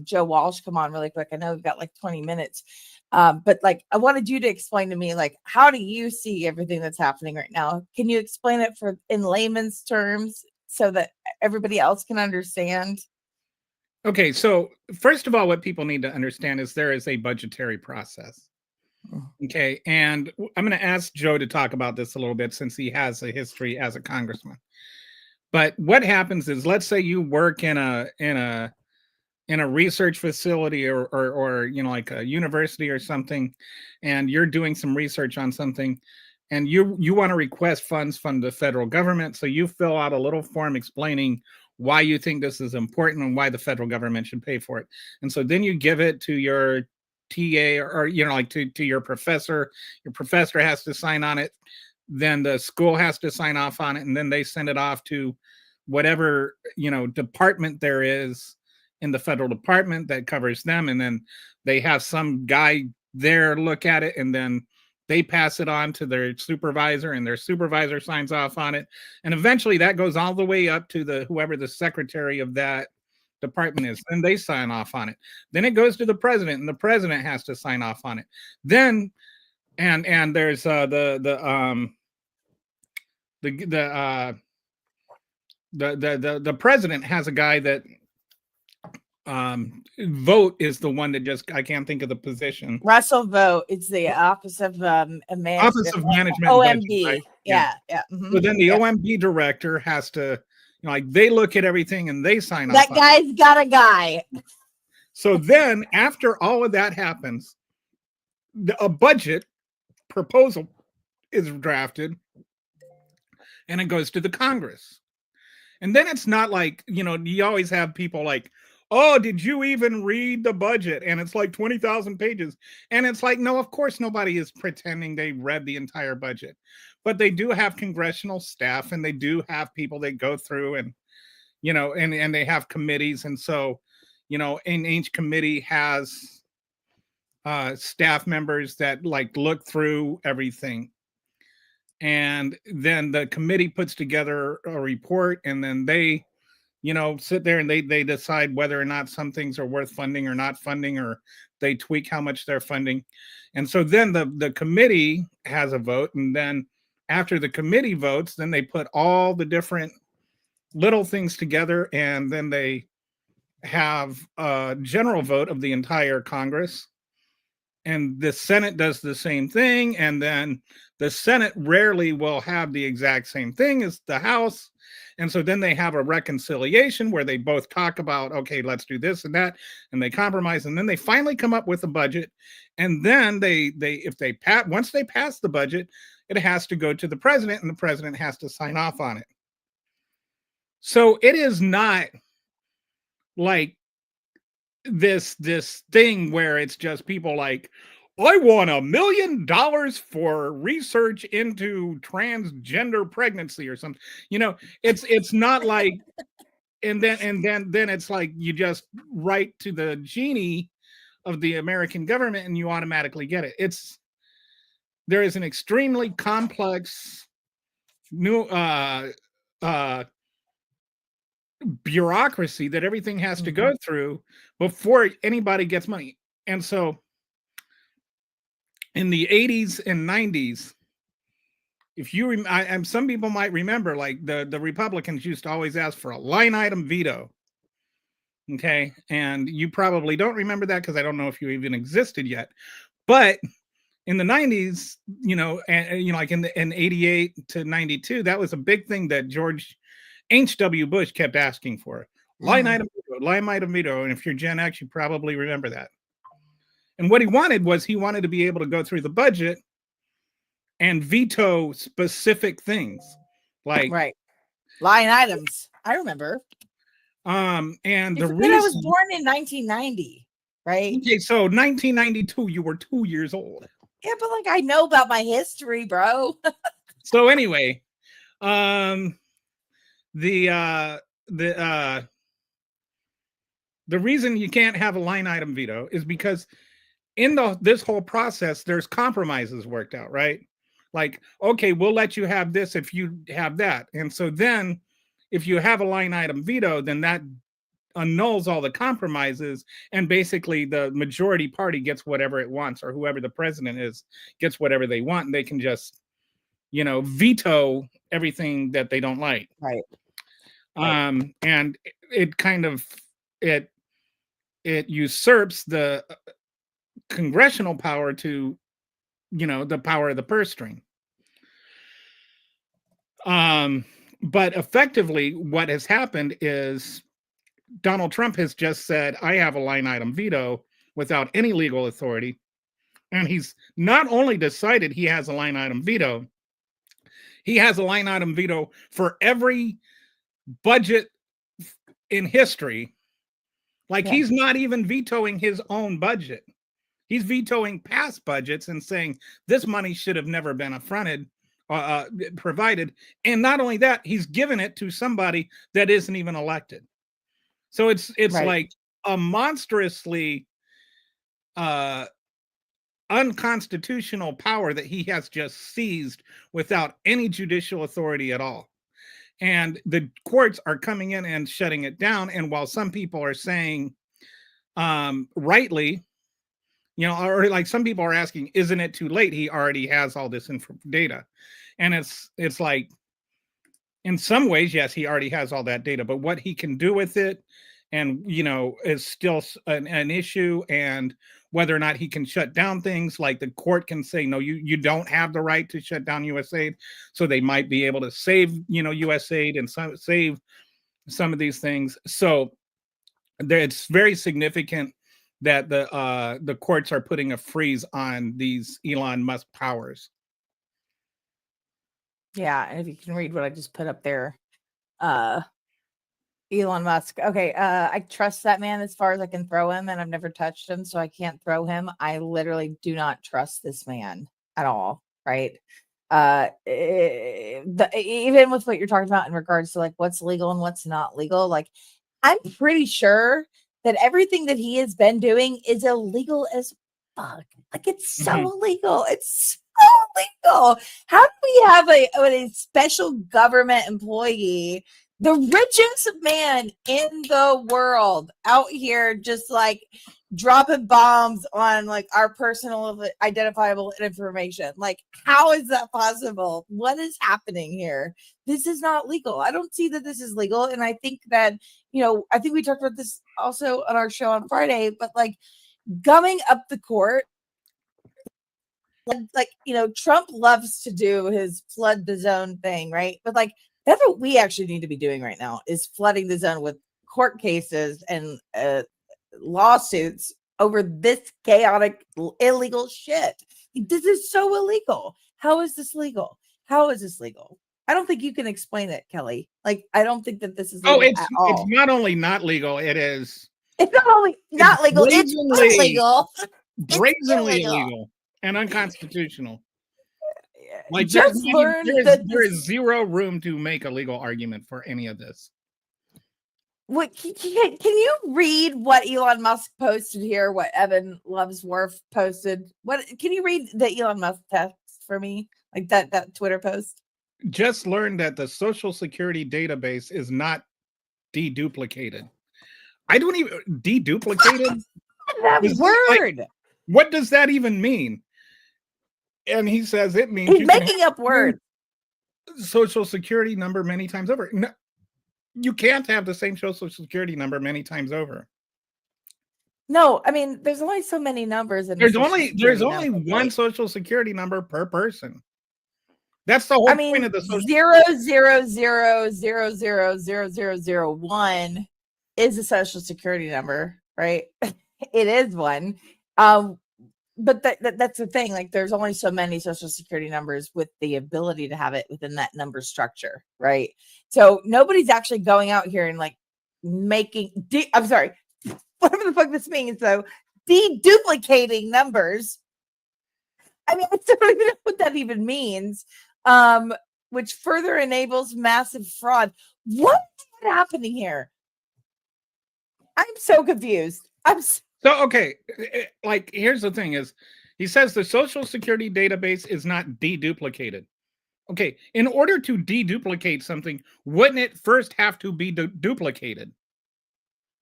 Joe Walsh come on really quick. I know we've got like 20 minutes, but like I wanted you to explain to me, like, how do you see everything that's happening right now? Can you explain it in layman's terms so that everybody else can understand? Okay, so first of all, what people need to understand is there is a budgetary process. Okay, and I'm going to ask Joe to talk about this a little bit since he has a history as a congressman. But what happens is, let's say you work in a research facility or like a university or something, and you're doing some research on something, and you want to request funds from the federal government, so you fill out a little form explaining why you think this is important and why the federal government should pay for it. And so then you give it to your TA or like to your professor. Your professor has to sign on it. Then the school has to sign off on it, and then they send it off to whatever department there is in the federal department that covers them, and then they have some guy there look at it, and then they pass it on to their supervisor, and their supervisor signs off on it, and eventually that goes all the way up to whoever the secretary of that department is, and they sign off on it. Then it goes to the president, and the president has to sign off on it. Then and there's the president has a guy that Vote is the one that I can't think of the position. Russell Vote. It's the Office of Management. OMB. Budget, right? Yeah. Mm-hmm. So then the OMB director has to, like, they look at everything and they sign off. That guy's got a guy. So then after all of that happens, a budget proposal is drafted and it goes to the Congress. And then it's not like, you always have people like, oh, did you even read the budget? And it's like 20,000 pages. And it's like, no, of course, nobody is pretending they read the entire budget. But they do have congressional staff and they do have people that go through and, and they have committees. And so, and each committee has staff members that like look through everything. And then the committee puts together a report, and then they, sit there and they decide whether or not some things are worth funding or not funding, or they tweak how much they're funding. And so then the committee has a vote, and then after the committee votes, then they put all the different little things together, and then they have a general vote of the entire Congress. And the Senate does the same thing, and then the Senate rarely will have the exact same thing as the House. And so then they have a reconciliation where they both talk about, okay, let's do this and that, and they compromise, and then they finally come up with a budget. And then once they pass the budget, it has to go to the president, and the president has to sign off on it. So it is not like this thing where it's just people like, I want $1 million for research into transgender pregnancy or something. It's not like, and then it's like you just write to the genie of the American government and you automatically get it. There is an extremely complex new bureaucracy that everything has to go through before anybody gets money. And so in the 80s and 90s, if you some people might remember, like the Republicans used to always ask for a line item veto. Okay. And you probably don't remember that because I don't know if you even existed yet. But in the 90s, like in 88 to 92, that was a big thing that George H.W. Bush kept asking for. Line item veto. And if you're Gen X, you probably remember that. And what he wanted to be able to go through the budget and veto specific things. Like right. Line items. I remember. And the reason I was born in 1990, right? Okay, so 1992, you were 2 years old. Yeah, but like I know about my history, bro. So anyway, the reason you can't have a line item veto is because in this whole process, there's compromises worked out, right? Like, okay, we'll let you have this if you have that. And so then if you have a line item veto, then that annuls all the compromises, and basically the majority party gets whatever it wants, or whoever the president is gets whatever they want, and they can just, veto everything that they don't like. Right. And it kind of it usurps the congressional power to, the power of the purse string. But effectively, what has happened is Donald Trump has just said, I have a line item veto without any legal authority. And he's not only decided he has a line item veto, he has a line item veto for every budget in history. Like, he's not even vetoing his own budget. He's vetoing past budgets and saying this money should have never been provided. And not only that, he's given it to somebody that isn't even elected. So it's right. Like a monstrously unconstitutional power that he has just seized without any judicial authority at all. And the courts are coming in and shutting it down. And while some people are saying, rightly, or like some people are asking, isn't it too late? He already has all this data. And it's like, in some ways, yes, he already has all that data, but what he can do with it and, is still an issue. And whether or not he can shut down things, like the court can say, no, you don't have the right to shut down USAID. So they might be able to save, USAID and save some of these things. So it's very significant that the courts are putting a freeze on these Elon Musk powers. Yeah, and if you can read what I just put up there, Elon Musk. Okay, I trust that man as far as I can throw him, and I've never touched him, so I can't throw him. I literally do not trust this man at all, right? Even with what you're talking about in regards to like what's legal and what's not legal, like I'm pretty sure that everything that he has been doing is illegal as fuck. Like it's so illegal. It's so illegal. How do we have a special government employee, the richest man in the world, out here just like dropping bombs on like our personal identifiable information? Like, how is that possible? What is happening here? This is not legal. I don't see that this is legal. And I think that, I think we talked about this also on our show on Friday, but like gumming up the court, like, Trump loves to do his flood the zone thing, right? But like, that's what we actually need to be doing right now, is flooding the zone with court cases and lawsuits over this chaotic, illegal shit. This is so illegal. How is this legal? How is this legal? I don't think you can explain it, Kelly. Like, I don't think that this is legal at all. It's not only not legal, it is. It's not only not legal, it's illegal. Brazenly illegal and unconstitutional. Like, just learned that there is zero room to make a legal argument for any of this. What can you read what Elon Musk posted here? What Evan Lovesworth posted? What can you read the Elon Musk text for me? Like that Twitter post? Just learned that the Social Security database is not deduplicated. I don't even deduplicated that word. Like, what does that even mean? And he says it means he's making up words. Social Security number many times over. No, you can't have the same Social Security number many times over. No, I mean, there's only so many numbers, and there's only one Social Security number per person. That's the whole point of the Social 000000001 is a Social Security number, right? It is one. But that's the thing. Like, there's only so many Social Security numbers with the ability to have it within that number structure, right? So nobody's actually going out here and like making. I'm sorry, whatever the fuck this means, though. Deduplicating numbers. I mean, I don't even know what that even means. Which further enables massive fraud. What is happening here? I'm so confused. So, okay, like, here's the thing is, he says the Social Security database is not deduplicated. Okay, in order to deduplicate something, wouldn't it first have to be duplicated?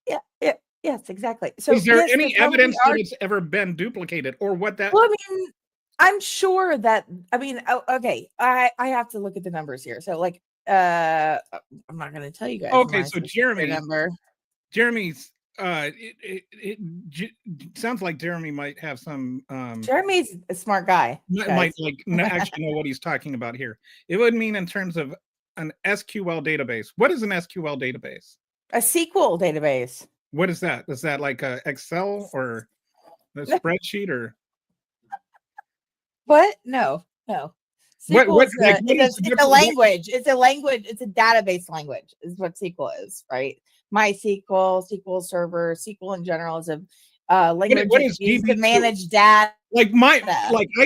Yeah, yes, exactly. So is there any evidence that it's ever been duplicated, or what that? Well, I mean, I'm sure that, okay, I have to look at the numbers here. So, like, I'm not going to tell you guys. Okay, so Jeremy's. It sounds like Jeremy might have some. Jeremy's a smart guy. Might actually know what he's talking about here. It would mean in terms of an SQL database. What is an SQL database? A SQL database. What is that? Is that like a Excel or a spreadsheet or? What? No. It's a language. It's a language. It's a database language. Is what SQL is, right? MySQL, SQL Server, SQL in general is a language used to manage data. I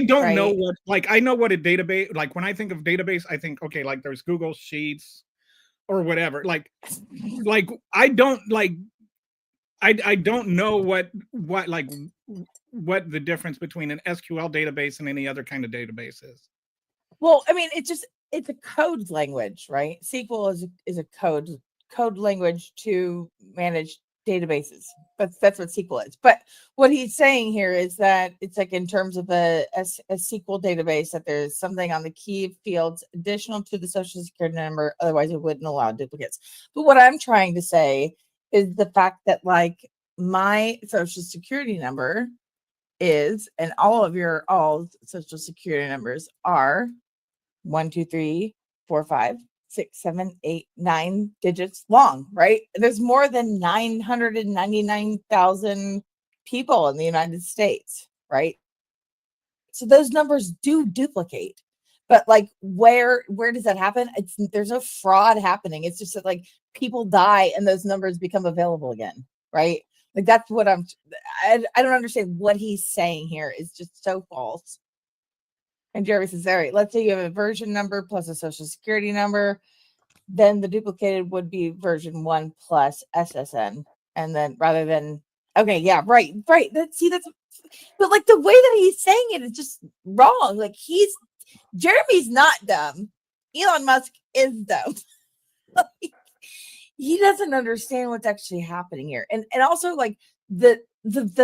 don't know what. Like, I know what a database. Like, when I think of database, I think, okay, like there's Google Sheets or whatever. Like I don't like. I don't know what the difference between an SQL database and any other kind of database is. Well, I mean, it's a code language, right? SQL is a code language to manage databases. That's what SQL is. But what he's saying here is that it's like in terms of a SQL database, that there's something on the key fields additional to the Social Security number. Otherwise, it wouldn't allow duplicates. But what I'm trying to say is the fact that, like, my Social Security number is, and all Social Security numbers are 1, 2, 3, 4, 5, 6, 7, 8, 9 digits long, right? There's more than 999,000 people in the United States, right? So those numbers do duplicate. But like where does that happen? There's no fraud happening. It's just that like people die and those numbers become available again, right? Like that's what I don't understand what he's saying here. It's just so false. And Jerry says, all right, let's say you have a version number plus a social security number. Then the duplicated would be version 1 plus SSN. And then rather than, okay, yeah, right. That's but like the way that he's saying it is just wrong. Like Jeremy's not dumb. Elon Musk is dumb. He doesn't understand what's actually happening here. And also like the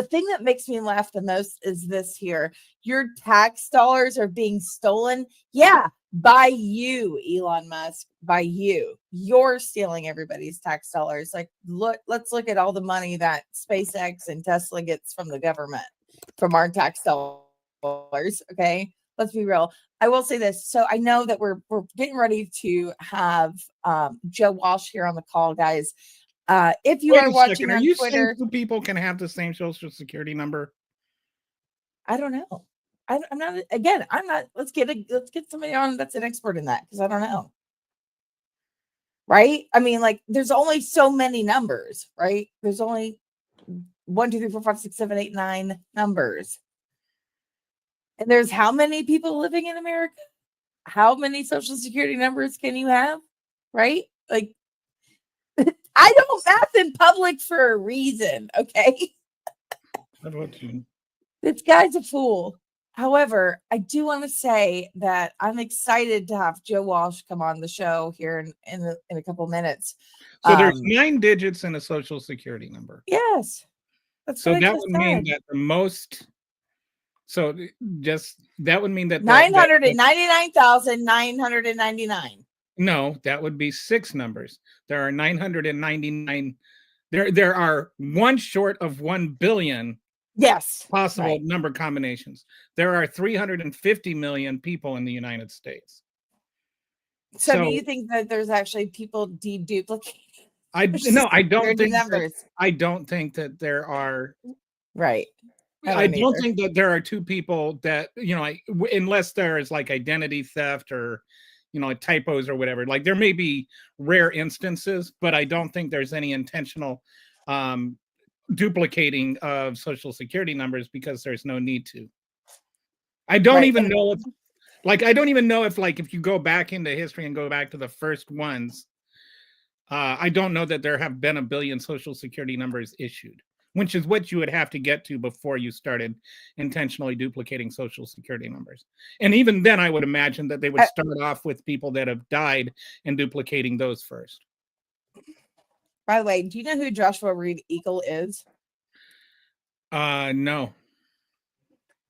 thing that makes me laugh the most is this here. Your tax dollars are being stolen. Yeah, by you, Elon Musk, by you. You're stealing everybody's tax dollars. Like, let's look at all the money that SpaceX and Tesla gets from the government, from our tax dollars. Okay, let's be real. I will say this. So I know that we're getting ready to have Joe Walsh here on the call, guys. If you are watching on Twitter, saying 2 people can have the same social security number? I don't know. I'm not. Again, I'm not. Let's get somebody on that's an expert in that, because I don't know. Right? I mean, like, there's only so many numbers, right? There's only 1, 2, 3, 4, 5, 6, 7, 8, 9 numbers. And there's how many people living in America? How many social security numbers can you have? Right? Like, I don't math in public for a reason, okay? This guy's a fool. However, I do want to say that I'm excited to have Joe Walsh come on the show here in a couple minutes. So there's 9 digits in a social security number. Yes. That's so that would mean that the most. So that would mean that 999,999. No, that would be 6 numbers. There are 999. There are one short of 1 billion. Yes. Possible number combinations. There are 350 million people in the United States. So do you think that there's actually people deduplicating? I don't think numbers. I don't think that there are. Right. I don't think that there are 2 people that, unless there is like identity theft or, like typos or whatever. Like there may be rare instances, but I don't think there's any intentional duplicating of social security numbers, because there's no need to. I don't even know if if you go back into history and go back to the first ones, I don't know that there have been 1 billion social security numbers issued, which is what you would have to get to before you started intentionally duplicating social security numbers. And even then, I would imagine that they would start off with people that have died and duplicating those first. By the way, do you know who Joshua Reed Eagle is? No.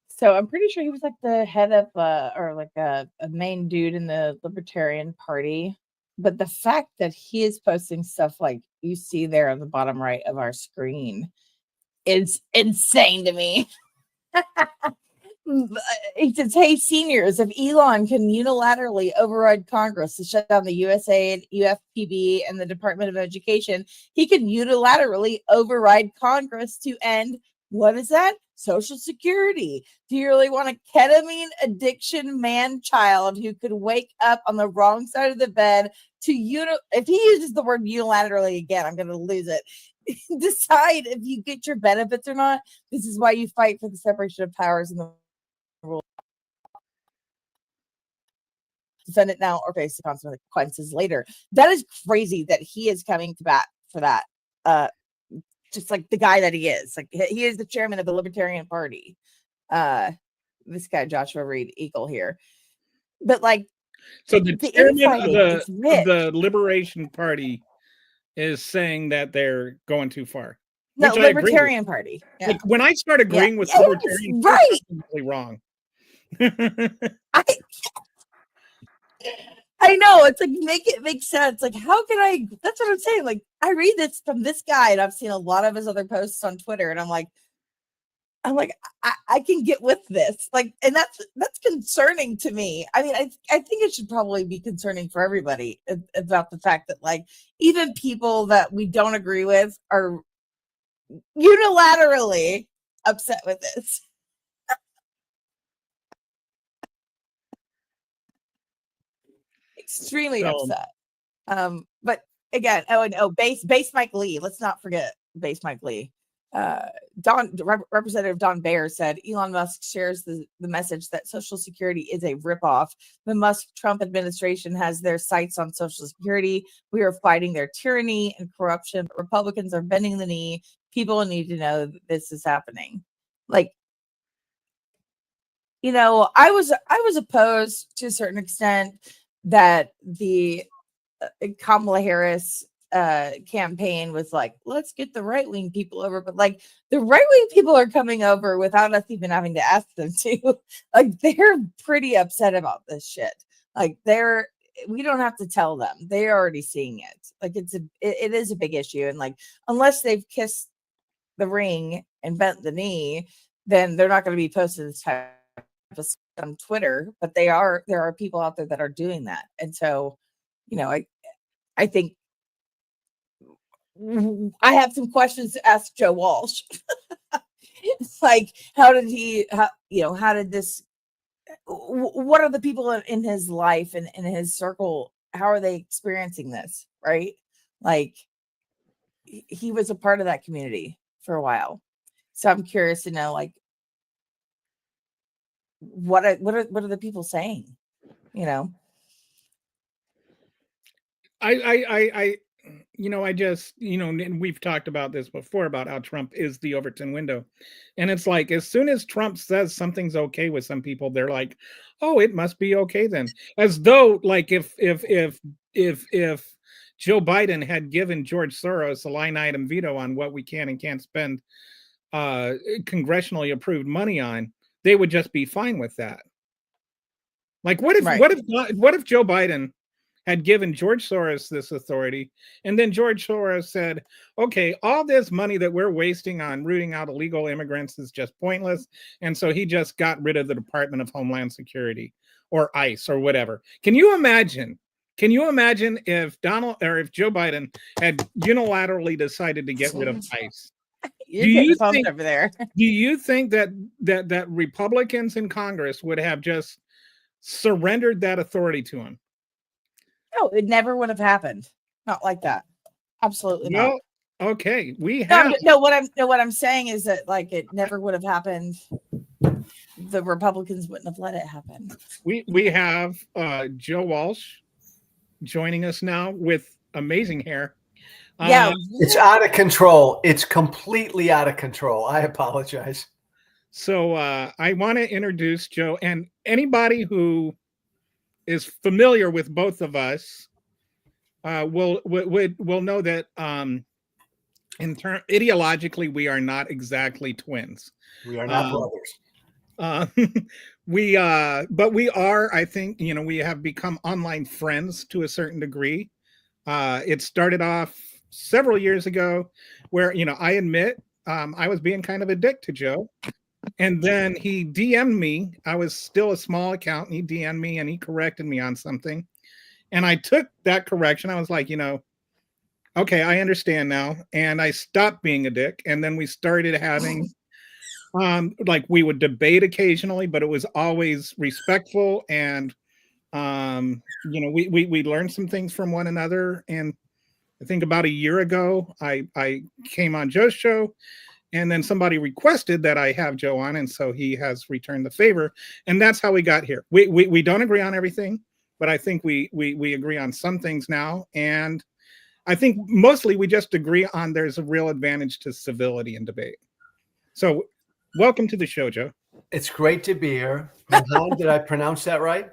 So I'm pretty sure he was like the head of or like a main dude in the Libertarian Party. But the fact that he is posting stuff like you see there on the bottom right of our screen is insane to me. He says, hey, seniors, if Elon can unilaterally override Congress to shut down the USAID, UFPB, and the Department of Education, he can unilaterally override Congress to end, what is that? Social Security. Do you really want a ketamine addiction man-child who could wake up on the wrong side of the bed to, if he uses the word unilaterally again, I'm going to lose it, decide if you get your benefits or not? This is why you fight for the separation of powers and the rule. Defend it now or face the consequences later. That is crazy that he is coming to bat for that. Just like the guy that he is. Like, he is the chairman of the Libertarian Party. This guy, Joshua Reed Eagle here. But like, so the chairman of the Liberation Party is saying that they're going too far. No, Libertarian Party. Yeah. Like, when I start agreeing with Libertarian, right, completely wrong. I know, it's like, make it make sense. Like, how can I? That's what I'm saying. Like, I read this from this guy, and I've seen a lot of his other posts on Twitter, and I'm like, I can get with this. Like, and that's concerning to me. I mean, I think it should probably be concerning for everybody about the fact that, like, even people that we don't agree with are unilaterally upset with this. Extremely So upset. But again, base Mike Lee. Let's not forget base Mike Lee. Representative Don Baer said Elon Musk shares the message that Social Security is a ripoff. The Musk-Trump administration has their sights on Social Security. We are fighting their tyranny and corruption, but Republicans are bending the knee. People need to know that this is happening. Like, I was opposed to a certain extent that the Kamala Harris campaign was like, let's get the right wing people over, but like the right wing people are coming over without us even having to ask them to. Like, they're pretty upset about this shit. Like, we don't have to tell them; they're already seeing it. Like, it is a big issue, and like unless they've kissed the ring and bent the knee, then they're not going to be posting this type of stuff on Twitter. But there are people out there that are doing that, and so I think I have some questions to ask Joe Walsh. Like, how did this, what are the people in his life and in his circle? How are they experiencing this? Right. Like, he was a part of that community for a while. So I'm curious to know, like, what are the people saying? I just, and we've talked about this before about how Trump is the Overton window. And it's like, as soon as Trump says something's okay with some people, they're like, oh, it must be okay then. As though, like, if Joe Biden had given George Soros a line item veto on what we can and can't spend congressionally approved money on, they would just be fine with that. Like, what if Joe Biden had given George Soros this authority, and then George Soros said, okay, all this money that we're wasting on rooting out illegal immigrants is just pointless, and so he just got rid of the Department of Homeland Security or ICE or whatever. Can you imagine if Joe Biden had unilaterally decided to get rid of ICE? You're getting pumped over there. Do you think that Republicans in Congress would have just surrendered that authority to him? No, it never would have happened. Not like that. Absolutely not. Okay, we have what I'm saying is that, like, it never would have happened. The Republicans wouldn't have let it happen. We have Joe Walsh joining us now with amazing hair. Yeah, it's out of control. It's completely out of control. I apologize. So I want to introduce Joe, and anybody who is familiar with both of us will know that ideologically we are not exactly twins. We are not brothers. But we are, I think, we have become online friends to a certain degree. It started off several years ago where, I admit I was being kind of a dick to Joe. And then he DM'd me. I was still a small account. And he DM'd me and he corrected me on something. And I took that correction. I was like, okay, I understand now. And I stopped being a dick. And then we started having, like, we would debate occasionally, but it was always respectful. And, we learned some things from one another. And I think about a year ago, I came on Joe's show. And then somebody requested that I have Joe on, and so he has returned the favor, and that's how we got here. We don't agree on everything, but I think we agree on some things now, and I think mostly we just agree on there's a real advantage to civility in debate. So, welcome to the show, Joe. It's great to be here. Mahan, did I pronounce that right?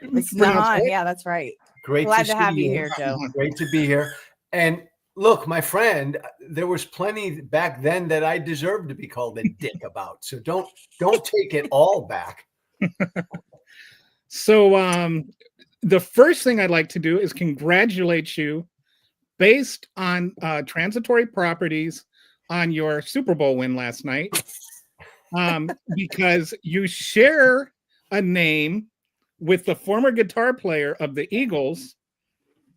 It's Mahan. Yeah, that's right. Great. Glad to have you here, Joe. Great to be here. And look, my friend, there was plenty back then that I deserved to be called a dick about. So don't take it all back. So the first thing I'd like to do is congratulate you based on transitory properties on your Super Bowl win last night. Because you share a name with the former guitar player of the Eagles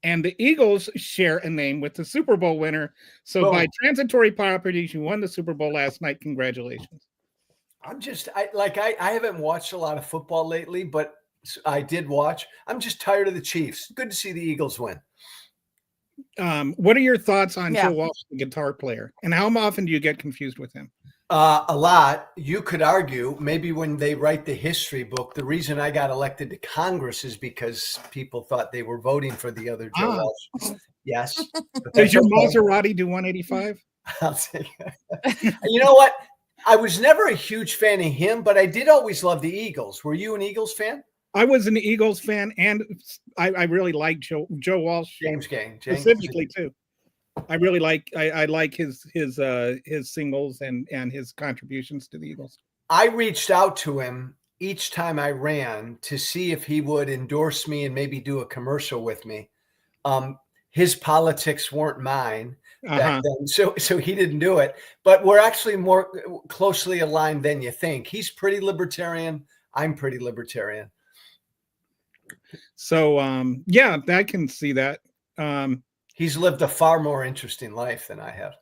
and the Eagles share a name with the Super Bowl winner. So by Boom. transitory properties, you won the Super Bowl last night. Congratulations. I haven't watched a lot of football lately, but I did watch. I'm just tired of the Chiefs. Good to see the Eagles win. What are your thoughts on Yeah. Joe Walsh, the guitar player, and how often do you get confused with him? A lot. You could argue maybe when they write the history book, the reason I got elected to Congress is because people thought they were voting for the other Joe Ah. Walsh. Yes. But Does that's your okay. Maserati do 185? I'll take it. You know what? I was never a huge fan of him, but I did always love the Eagles. Were you an Eagles fan? I was an Eagles fan, and I really like Joe Walsh James Gang. specifically too. I really like I like his singles and his contributions to the Eagles. I reached out to him each time I ran to see if he would endorse me and maybe do a commercial with me. His politics weren't mine back then, so he didn't do it. But we're actually more closely aligned than you think. He's pretty libertarian. I'm pretty libertarian. So yeah, I can see that. He's lived a far more interesting life than I have.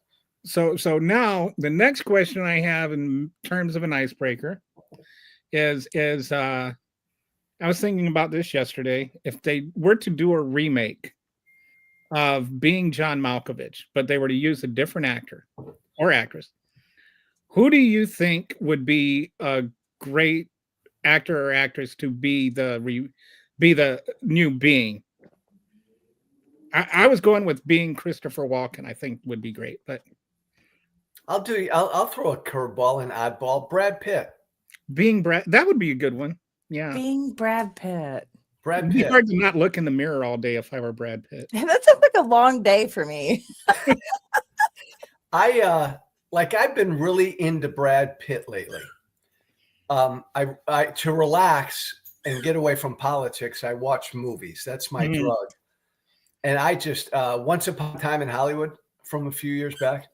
So now the next question I have in terms of an icebreaker is I was thinking about this yesterday. If they were to do a remake of Being John Malkovich, but they were to use a different actor or actress, who do you think would be a great actor or actress to be the new Being? I was going with Being Christopher Walken. I think would be great, but I'll throw a curveball and oddball. Brad Pitt. Being Brad, that would be a good one. Yeah, Being Brad Pitt. Brad it'd be Pitt. hard to not look in the mirror all day if I were Brad Pitt. That sounds like a long day for me. I've been really into Brad Pitt lately. I to relax and get away from politics, I watch movies. That's my drug. And I just Once Upon a Time in Hollywood from a few years back.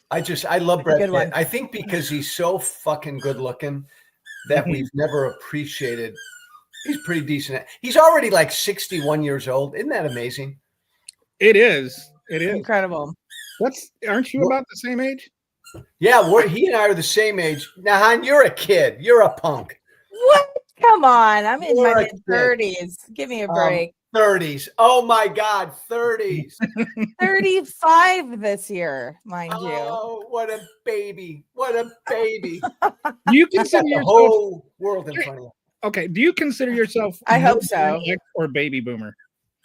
I love Brad Pitt. I think because he's so fucking good looking that we've never appreciated. He's pretty decent. He's already like 61 years old. Isn't that amazing? It is. It is Incredible. Aren't you about the same age? Yeah, he and I are the same age. Nahan, you're a kid. You're a punk. What? Come on. I'm in You're my a mid-30s. Give me a break. 30s. Oh my God, 30s. 35 this year, mind you. Oh, what a baby. What a baby. Do you You got consider the yourself whole world in front of you. okay? Do you consider yourself I hope more so. Gen X or baby boomer?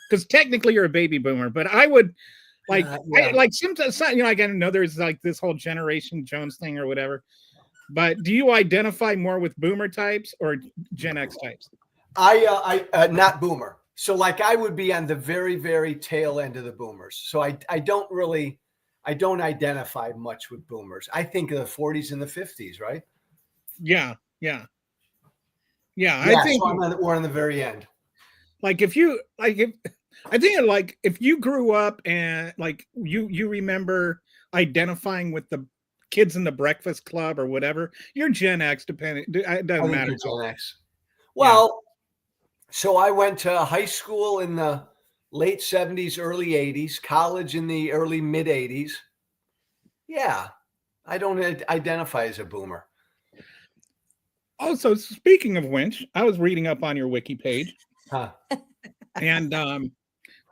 Because technically you're a baby boomer, but I would like Yeah. I like sometimes I know there's like this whole Generation Jones thing or whatever. But do you identify more with boomer types or Gen X types? I not boomer. So like I would be on the very, very tail end of the boomers. So I don't identify much with boomers. I think of the 40s and the 50s, right? Yeah. I think so we're on the very end. like if you grew up and like you remember identifying with the kids in the Breakfast Club or whatever, you're Gen X. It doesn't matter. Gen X. Well, so I went to high school in the late 70s, early 80s, college in the early mid 80s. Yeah, I don't identify as a boomer. Also, speaking of which, I was reading up on your wiki page, Huh. and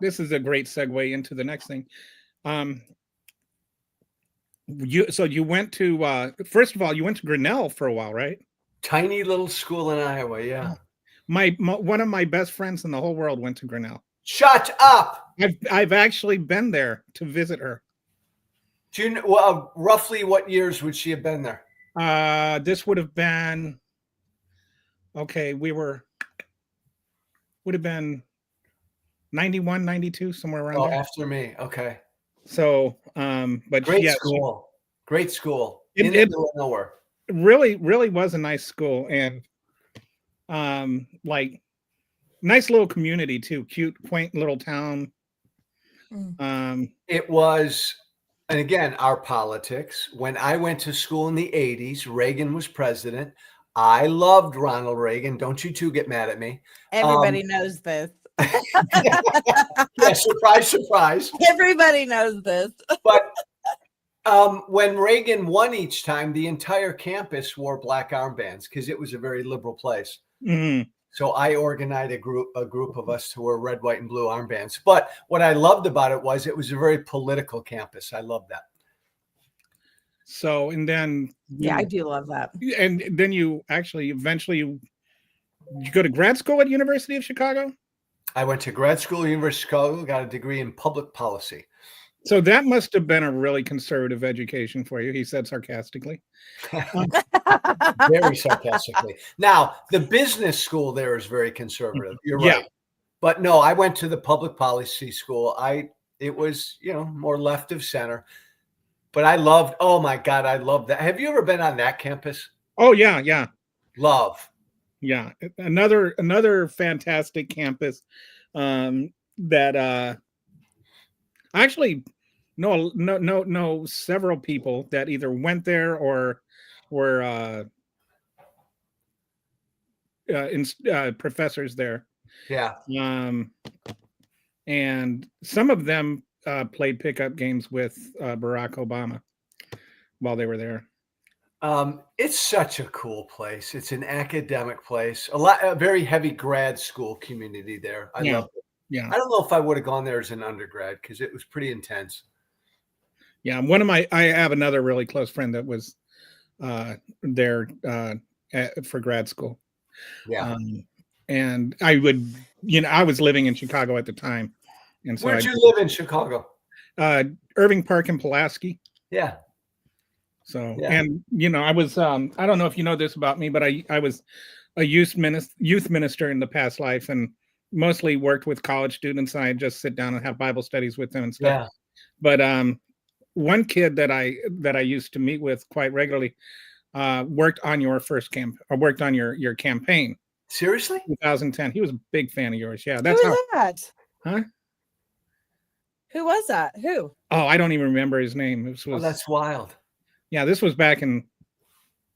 this is a great segue into the next thing. You went to first of all, you went to Grinnell for a while, right? Tiny little school in Iowa. Yeah. My one of my best friends in the whole world went to Grinnell. Shut up. I've actually been there to visit her. Do you know roughly what years would she have been there? This would have been would have been 91, 92, somewhere around there. After me. Okay. So, but great school. Great school. In the middle of nowhere. Really, really was a nice school, and like nice little community too. Cute, quaint little town. It was, and again, our politics. When I went to school in the 80s, Reagan was president. I loved Ronald Reagan. Don't you two get mad at me. Everybody knows this. Yeah, surprise, surprise. Everybody knows this. But when Reagan won each time, the entire campus wore black armbands because it was a very liberal place. Mhm. So I organized a group of us who wore red, white, and blue armbands. But what I loved about it was a very political campus. I love that. So, and then Yeah, I do love that. and then you actually eventually you go to grad school at University of Chicago. I went to grad school at University of Chicago, got a degree in public policy. So that must have been a really conservative education for you, he said sarcastically. Very sarcastically. Now, the business school there is very conservative. You're Yeah. right. But no, I went to the public policy school. It was, more left of center. But I loved, oh my God, I love that. Have you ever been on that campus? Oh yeah, yeah. Love. Yeah. Another fantastic campus that I actually know several people that either went there or were professors there. Yeah. And some of them played pickup games with Barack Obama while they were there. It's such a cool place. It's an academic place. A very heavy grad school community there. I love it. Yeah. I don't know if I would have gone there as an undergrad because it was pretty intense. Yeah, I have another really close friend that was there for grad school. Yeah. And I would, I was living in Chicago at the time, and so Where'd you live in Chicago? Irving Park and Pulaski. Yeah. So, Yeah. and I was, I don't know if you know this about me, but I was a youth minister in the past life, and mostly worked with college students. And I just sit down and have Bible studies with them and stuff. Yeah. But one kid that I used to meet with quite regularly worked on your worked on your campaign. Seriously? 2010. He was a big fan of yours. Yeah, Who that's was that? Huh? Who was that? Who? Oh, I don't even remember his name. This was that's wild. Yeah, this was back in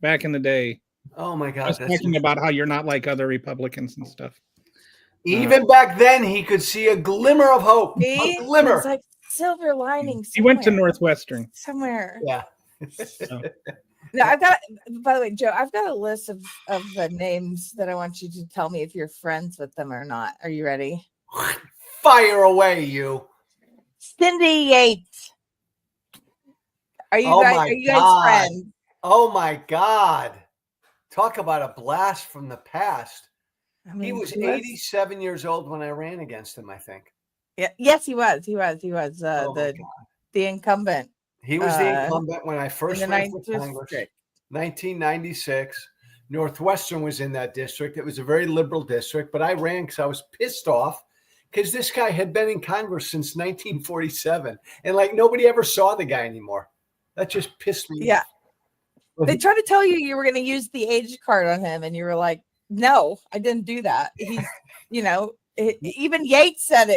the day. Oh my God. I was talking about how you're not like other Republicans and stuff. Even back then, he could see a glimmer of hope. A glimmer. It's like silver linings. He went to Northwestern. Somewhere. Yeah. So. No, I've got. By the way, Joe, I've got a list of the names that I want you to tell me if you're friends with them or not. Are you ready? Fire away, you. Cindy Yates. Are you guys friends? Oh my God. Talk about a blast from the past. I mean, He was 87 years old when I ran against him, I think. Yeah. Yes, he was. He was. Oh my God. The incumbent. He was the incumbent when I first in the ran for 9th Congress. district. 1996. Northwestern was in that district. It was a very liberal district, but I ran because I was pissed off because this guy had been in Congress since 1947, and like nobody ever saw the guy anymore. That just pissed me Yeah. off. They tried to tell you were going to use the age card on him, and you were like, "No, I didn't do that." He's, even Yates said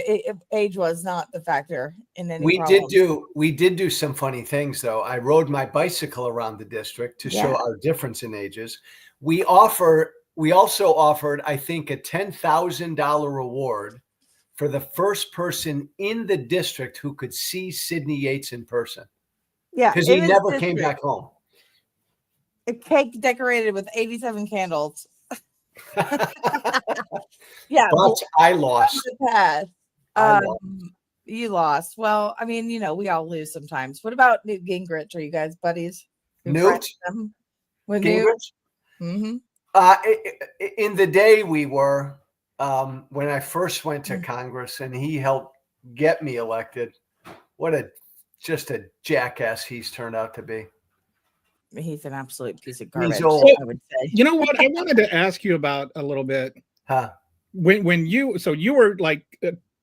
age was not the factor in any. We did do some funny things though. I rode my bicycle around the district to show our difference in ages. We also offered, I think, a $10,000 reward for the first person in the district who could see Sidney Yates in person. Yeah, because he never came back home. A cake decorated with 87 candles. Yeah, but I lost. You lost. Well, I mean, we all lose sometimes. What about Newt Gingrich? Are you guys buddies? Newt with Gingrich? Mm-hmm. In the day we were, when I first went to Congress, and he helped get me elected. Just a jackass he's turned out to be. He's an absolute piece of garbage. He's old. I would say. You know what? I wanted to ask you about a little bit. Huh? When you were like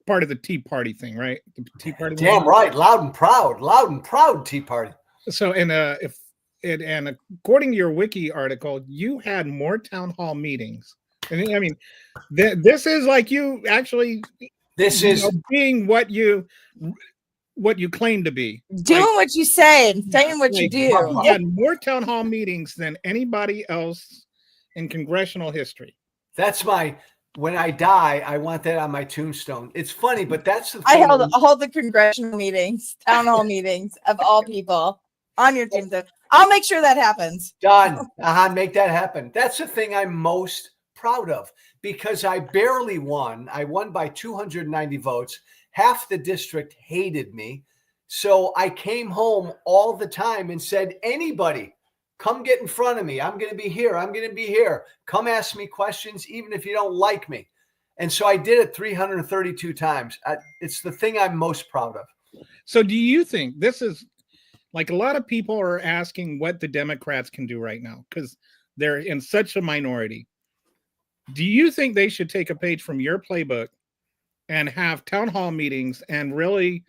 part of the Tea Party thing, right? The Tea Party. Damn right, loud and proud Tea Party. So, and according to your wiki article, you had more town hall meetings. I mean, this is like you actually. This is being what you claim to be. Doing what you say and saying what you do. You had more town hall meetings than anybody else in congressional history. That's my when I die, I want that on my tombstone. It's funny, but that's the I thing. held all the congressional meetings, town hall meetings of all people on your tombstone. I'll make sure that happens. Done. Make that happen. That's the thing I'm most proud of, because I barely won. I won by 290 votes. Half the district hated me. So I came home all the time and said, anybody, come get in front of me. I'm going to be here. I'm going to be here. Come ask me questions, even if you don't like me. And so I did it 332 times. It's the thing I'm most proud of. So do you think this is, like, a lot of people are asking what the Democrats can do right now because they're in such a minority. Do you think they should take a page from your playbook and have town hall meetings and really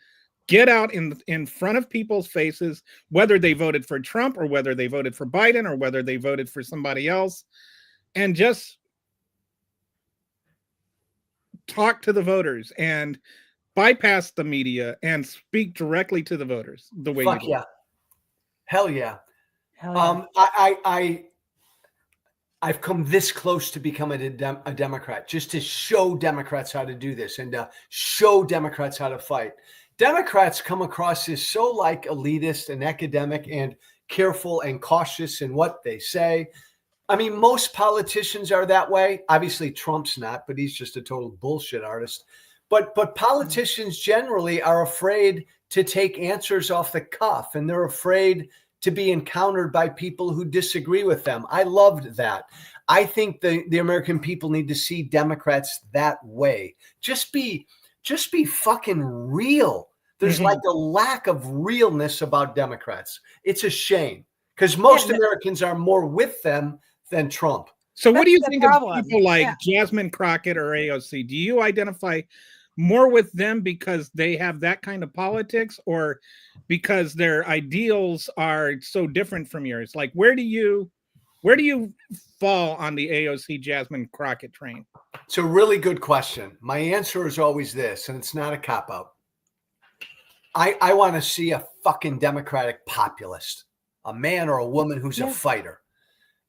get out in front of people's faces, whether they voted for Trump or whether they voted for Biden or whether they voted for somebody else, and just talk to the voters and bypass the media and speak directly to the voters the way Fuck you do? yeah. Hell yeah. Hell yeah. I've come this close to becoming a Democrat, just to show Democrats how to do this and show Democrats how to fight. Democrats come across as so like elitist and academic and careful and cautious in what they say. I mean, most politicians are that way. Obviously, Trump's not, but he's just a total bullshit artist. But politicians generally are afraid to take answers off the cuff, and they're afraid to be encountered by people who disagree with them. I loved that. I think the American people need to see Democrats that way. Just be fucking real. There's like a lack of realness about Democrats. It's a shame, because most Americans are more with them than Trump. So what do you think problem. of people like Jasmine Crockett or AOC? Do you identify more with them because they have that kind of politics, or because their ideals are so different from yours? Like, where do you fall on the AOC Jasmine Crockett train? It's a really good question. My answer is always this, and it's not a cop-out. I want to see a fucking Democratic populist, a man or a woman who's a fighter,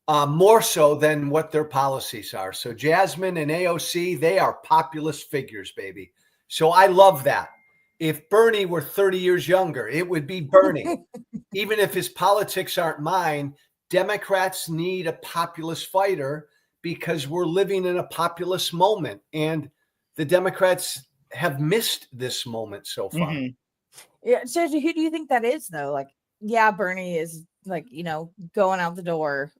more so than what their policies are. So Jasmine and AOC, they are populist figures, baby. So I love that. If Bernie were 30 years younger, it would be Bernie. Even if his politics aren't mine, Democrats need a populist fighter because we're living in a populist moment. And the Democrats have missed this moment so far. Yeah. So who do you think that is, though? Like, yeah, Bernie is, like, going out the door.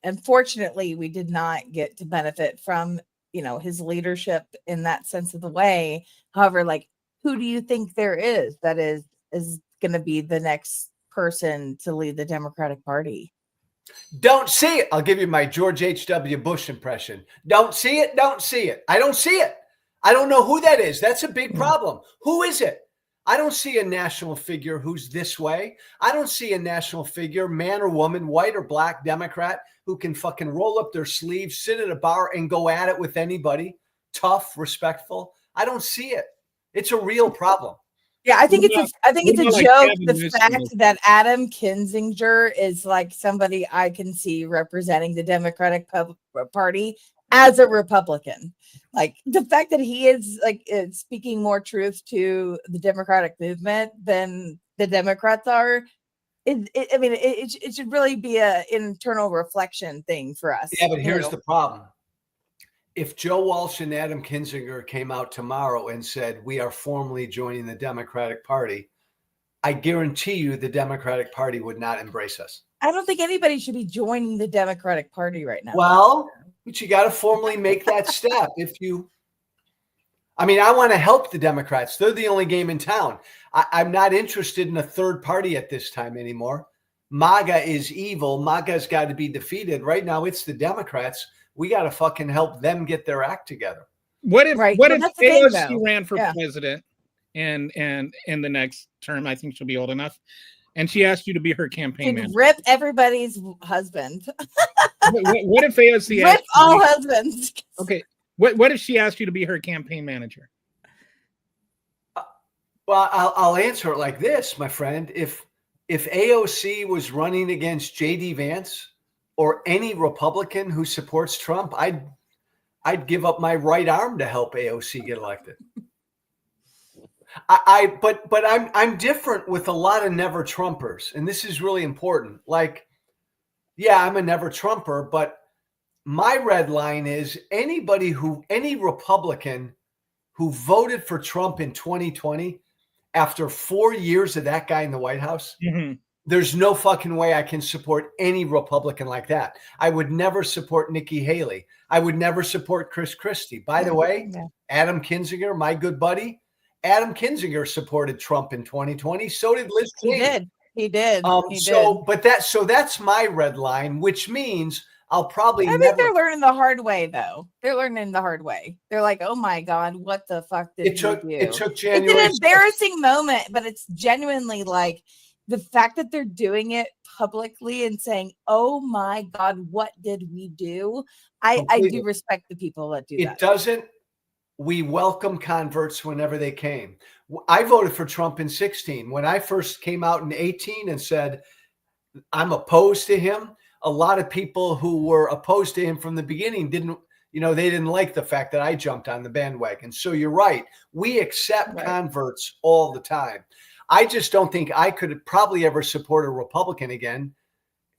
Unfortunately, we did not get to benefit from, his leadership in that sense of the way. However, like, who do you think there is that is going to be the next person to lead the Democratic Party? Don't see it. I'll give you my George H.W. Bush impression. Don't see it. Don't see it. I don't see it. I don't know who that is. That's a big problem. Who is it? I don't see a national figure who's this way. I don't see a national figure, man or woman, white or black, Democrat, who can fucking roll up their sleeves, sit at a bar and go at it with anybody. Tough, respectful. I don't see it. It's a real problem. Yeah, I think it's a like joke. Gavin The Newsom fact is- that Adam Kinzinger is like somebody I can see representing the Democratic Party as a Republican. Like, the fact that he is speaking more truth to the Democratic movement than the Democrats are. It should really be an internal reflection thing for us. Yeah, but here's the problem. If Joe Walsh and Adam Kinzinger came out tomorrow and said, we are formally joining the Democratic Party, I guarantee you the Democratic Party would not embrace us. I don't think anybody should be joining the Democratic Party right now. Well, but you got to formally make that step. I want to help the Democrats. They're the only game in town. I'm not interested in a third party at this time anymore. MAGA is evil. MAGA's got to be defeated. Right now, it's the Democrats. We got to fucking help them get their act together. What if that's the thing, AOC though. ran for president and in the next term? I think she'll be old enough, and she asked you to be her campaign manager. Rip everybody's husband. What if AOC Rip all husbands? Okay. What if she asked you to be her campaign manager? Well, I'll answer it like this, my friend. If AOC was running against J.D. Vance or any Republican who supports Trump, I'd give up my right arm to help AOC get elected. But I'm different with a lot of never Trumpers, and this is really important. Like, yeah, I'm a never Trumper, but my red line is any Republican who voted for Trump in 2020 after 4 years of that guy in the White House. Mm-hmm. There's no fucking way I can support any Republican like that. I would never support Nikki Haley. I would never support Chris Christie. By the way, Adam Kinzinger, my good buddy, Adam Kinzinger supported Trump in 2020. So did Liz Cheney. He did. But that's my red line, which means I'll probably I think they're learning the hard way, though. They're learning the hard way. They're like, oh my God, what the fuck did he do? It took January. It's an embarrassing moment, but it's genuinely like the fact that they're doing it publicly and saying, oh my God, what did we do? I do respect the people that do that. It doesn't. We welcome converts whenever they came. I voted for Trump in 2016. When I first came out in 2018 and said, I'm opposed to him, a lot of people who were opposed to him from the beginning they didn't like the fact that I jumped on the bandwagon. So you're right. We accept converts all the time. I just don't think I could probably ever support a Republican again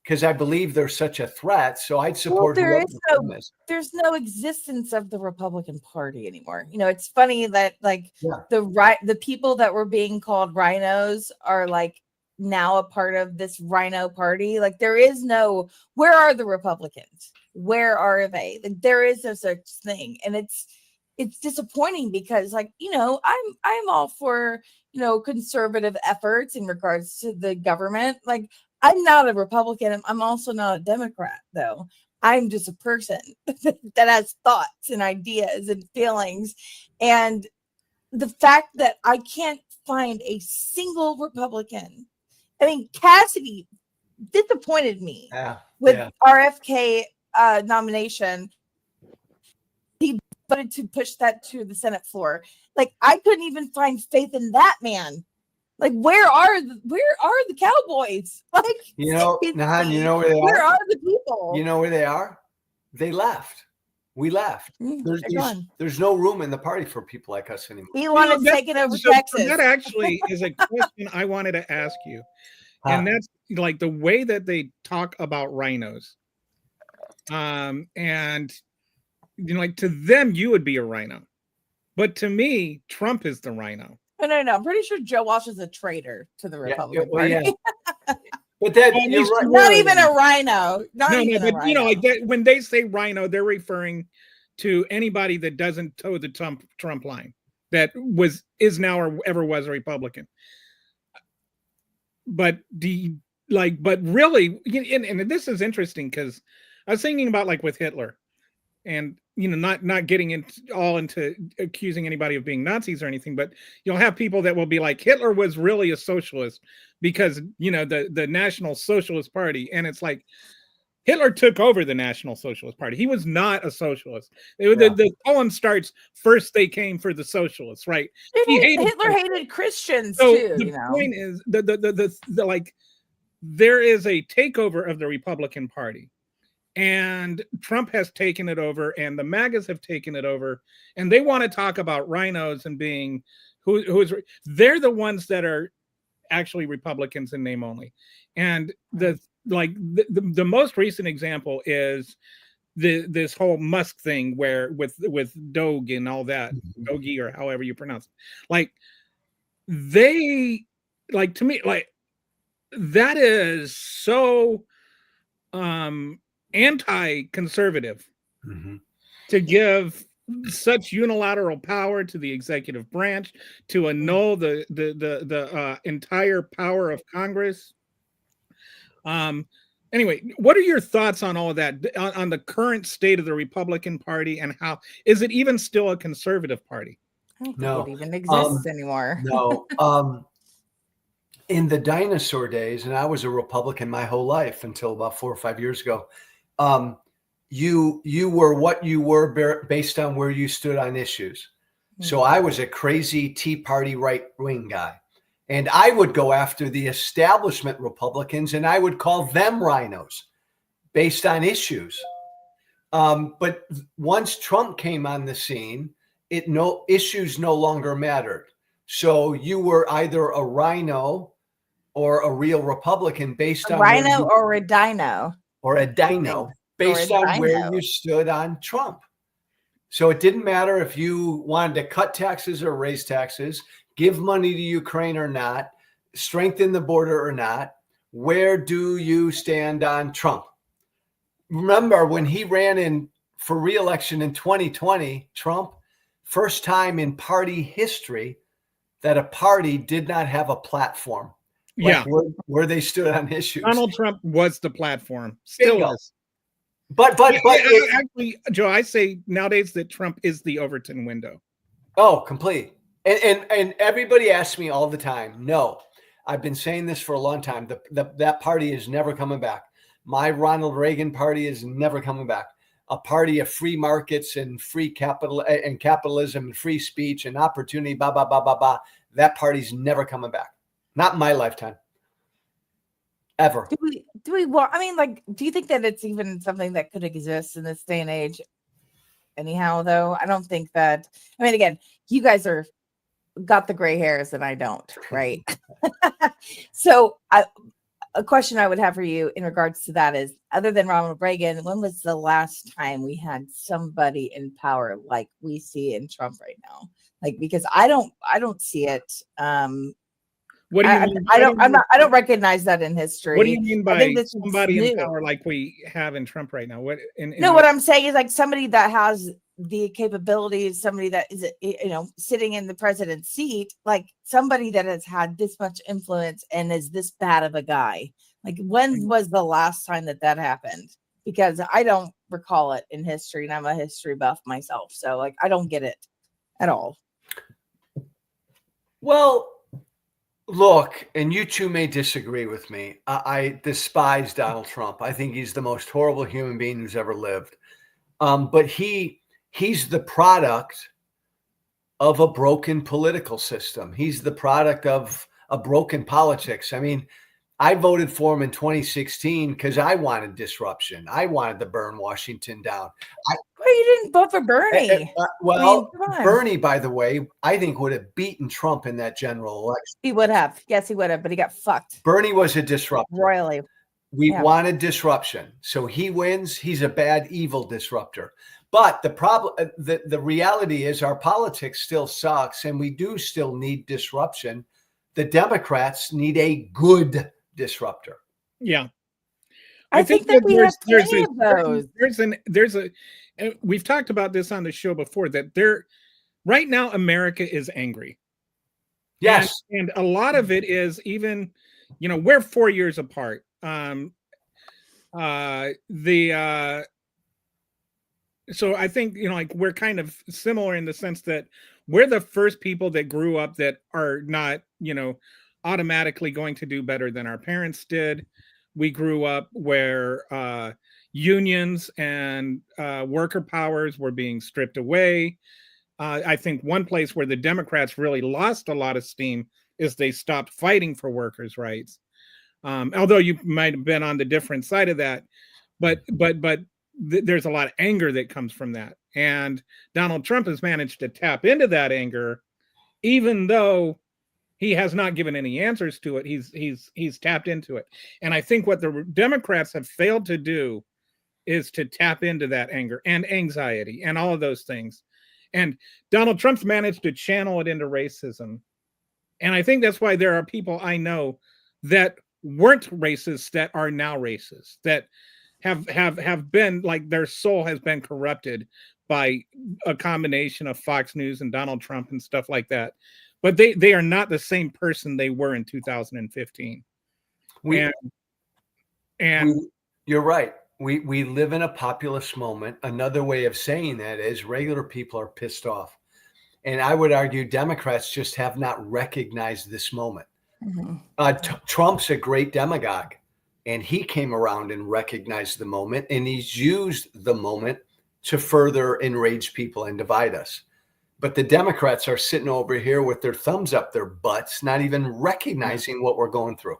because I believe they're such a threat. So I'd support there's no existence of the Republican Party anymore. It's funny that the people that were being called rhinos are like now a part of this rhino party. Like there is no, where are the Republicans? Where are they? Like, there is no such thing. And it's disappointing because I'm all for, conservative efforts in regards to the government. Like I'm not a Republican. I'm also not a Democrat though. I'm just a person that has thoughts and ideas and feelings. And the fact that I can't find a single Republican. I mean, Cassidy disappointed me with RFK nomination. He voted to push that to the Senate floor. Like I couldn't even find faith in that man. Like where are the Cowboys? Like Nahan, you know where they are? Where are the people? You know where they are? They left. We left. There's no room in the party for people like us anymore. Elon is taking over Texas. That actually is a question I wanted to ask you. And that's like the way that they talk about rhinos. And like to them, you would be a rhino. But to me, Trump is the rhino. No. I'm pretty sure Joe Walsh is a traitor to the Republican Party. Yeah. But that you're right. Not even a rhino. When they say rhino, they're referring to anybody that doesn't toe the Trump line, that is now or ever was a Republican. But really, and this is interesting because I was thinking about like with Hitler, and not getting into accusing anybody of being Nazis or anything, but you'll have people that will be like, Hitler was really a socialist because the National Socialist Party, and it's like Hitler took over the National Socialist Party. He was not a socialist. The poem starts, first they came for the socialists, right? Hitler hated Christians too. The point is there is a takeover of the Republican Party. And Trump has taken it over, and the MAGAs have taken it over, and they want to talk about rhinos and being they're the ones that are actually Republicans in name only. And the most recent example is this whole Musk thing where with Doge and all that, Doge or however you pronounce it. Like they to me, that is so anti-conservative to give such unilateral power to the executive branch to annul the entire power of Congress. Anyway, what are your thoughts on all of that, on the current state of the Republican Party, and how is it even still a conservative party? I don't think it even exists anymore. No. In the dinosaur days, and I was a Republican my whole life until about 4 or 5 years ago, you were what you were based on where you stood on issues. So I was a crazy Tea Party right-wing guy. And I would go after the establishment Republicans, and I would call them rhinos based on issues. But once Trump came on the scene, issues no longer mattered. So you were either a rhino or a real Republican based A on rhino or a dino? or a dino based on where you stood on Trump. So it didn't matter if you wanted to cut taxes or raise taxes, give money to Ukraine or not, strengthen the border or not. Where do you stand on Trump? Remember when he ran for re-election in 2020, Trump, first time in party history that a party did not have a platform. Like where they stood on issues. Donald Trump was the platform, still Bingo. is. But actually, Joe, I say nowadays that Trump is the Overton window. Oh, complete. And everybody asks me all the time. No, I've been saying this for a long time. That party is never coming back. My Ronald Reagan party is never coming back. A party of free markets and free capital and capitalism and free speech and opportunity. Blah blah blah blah blah. That party's never coming back. Not in my lifetime. Ever. Do we well, I mean, like, do you think that it's even something that could exist in this day and age? Anyhow, though, I don't think that. I mean, again, you guys got the gray hairs and I don't, right? So a question I would have for you in regards to that is, other than Ronald Reagan, when was the last time we had somebody in power like we see in Trump right now? Like, because I don't see it. What do you mean? I don't recognize that in history. What do you mean by somebody in power like we have in Trump right now? What I'm saying is like somebody that has the capabilities, somebody that is, sitting in the president's seat, like somebody that has had this much influence and is this bad of a guy. Like, when was the last time that happened? Because I don't recall it in history, and I'm a history buff myself. So like, I don't get it at all. Well, look, and you two may disagree with me. I despise Donald Trump. I think he's the most horrible human being who's ever lived. But he's the product of a broken political system. He's the product of a broken politics. I mean, I voted for him in 2016 because I wanted disruption. I wanted to burn Washington down. You didn't vote for Bernie. Bernie, by the way, I think would have beaten Trump in that general election. He would have. Yes, he would have, but he got fucked. Bernie was a disruptor. Royally. We wanted disruption. So he wins. He's a bad, evil disruptor. But the problem, the reality is our politics still sucks, and we do still need disruption. The Democrats need a good disruptor. Yeah. I think that we have plenty of those. We've talked about this on the show before, that right now America is angry. Yes. And a lot of it is even, we're 4 years apart. So I think, like, we're kind of similar in the sense that we're the first people that grew up that are not, automatically going to do better than our parents did. We grew up where unions and worker powers were being stripped away. I think one place where the Democrats really lost a lot of steam is they stopped fighting for workers' rights. Although you might have been on the different side of that, but there's a lot of anger that comes from that. And Donald Trump has managed to tap into that anger, even though he has not given any answers to it. He's tapped into it. And I think what the Democrats have failed to do is to tap into that anger and anxiety and all of those things. And Donald Trump's managed to channel it into racism. And I think that's why there are people I know that weren't racist that are now racist, that have been, like, their soul has been corrupted by a combination of Fox News and Donald Trump and stuff like that. But they are not the same person they were in 2015. You're right. We live in a populist moment. Another way of saying that is regular people are pissed off. And I would argue Democrats just have not recognized this moment. Mm-hmm. Trump's a great demagogue, and he came around and recognized the moment, and he's used the moment to further enrage people and divide us. But the Democrats are sitting over here with their thumbs up their butts, not even recognizing what we're going through.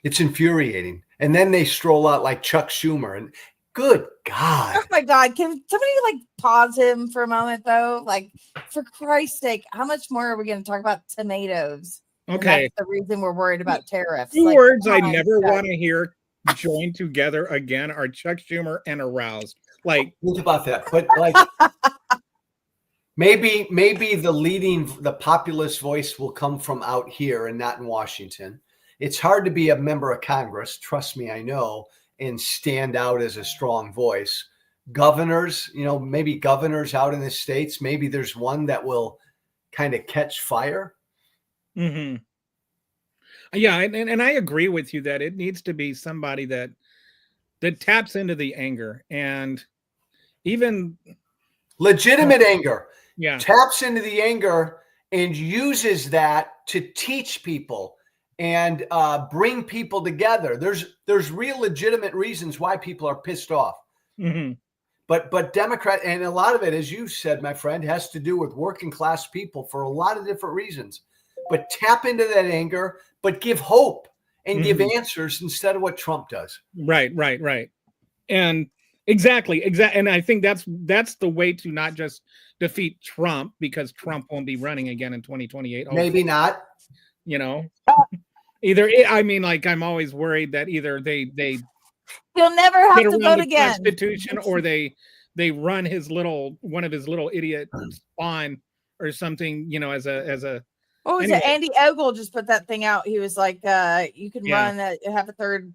It's infuriating. And then they stroll out like Chuck Schumer. And Good God. Oh my God. Can somebody like pause him for a moment though? Like, for Christ's sake, how much more are we going to talk about tomatoes? And Okay. that's the reason we're worried about tariffs. Two Like, words come I on, never Chuck. want to hear joined together again are Chuck Schumer and aroused. Like, Think about that. But like maybe the populist voice will come from out here and not in Washington. It's hard to be a member of Congress, trust me, I know, and stand out as a strong voice. Governors, maybe governors out in the states, maybe there's one that will kind of catch fire. yeah, and I agree with you that it needs to be somebody that taps into the anger and even legitimate anger. Yeah. Taps into the anger and uses that to teach people and bring people together. There's real legitimate reasons why people are pissed off. Mm-hmm. But Democrat, and a lot of it, as you said, my friend, has to do with working class people for a lot of different reasons. But tap into that anger, but give hope and give answers instead of what Trump does. Right. And exactly. And I think that's the way to not just defeat Trump, because Trump won't be running again in 2028. Maybe not. Either like I'm always worried that either he'll never have to vote again. Constitution, or they run one of his little idiot spawn or something, as a. What was it? Andy Ogle just put that thing out. He was like, you can run have a third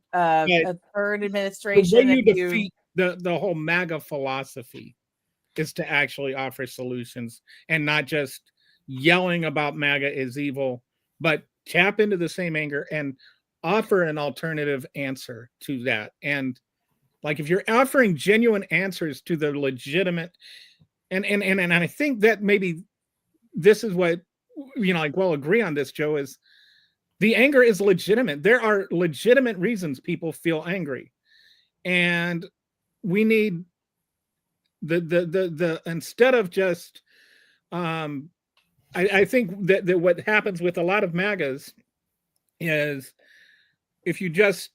administration. The way you defeat the whole MAGA philosophy is to actually offer solutions and not just yelling about MAGA is evil, but tap into the same anger and offer an alternative answer to that. And like, if you're offering genuine answers to the legitimate, and I think that maybe this is what, we'll agree on this, Joe, is the anger is legitimate. There are legitimate reasons people feel angry. And we need the instead of just, I think that what happens with a lot of MAGAs is, if you just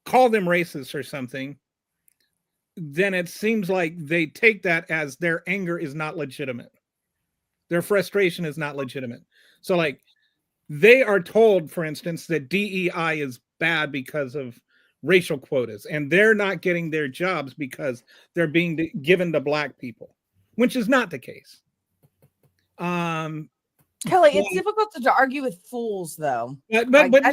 call them racist or something, then it seems like they take that as their anger is not legitimate. Their frustration is not legitimate. So like, they are told, for instance, that DEI is bad because of racial quotas, and they're not getting their jobs because they're being given to Black people, which is not the case. Kelly, it's difficult to argue with fools, though. But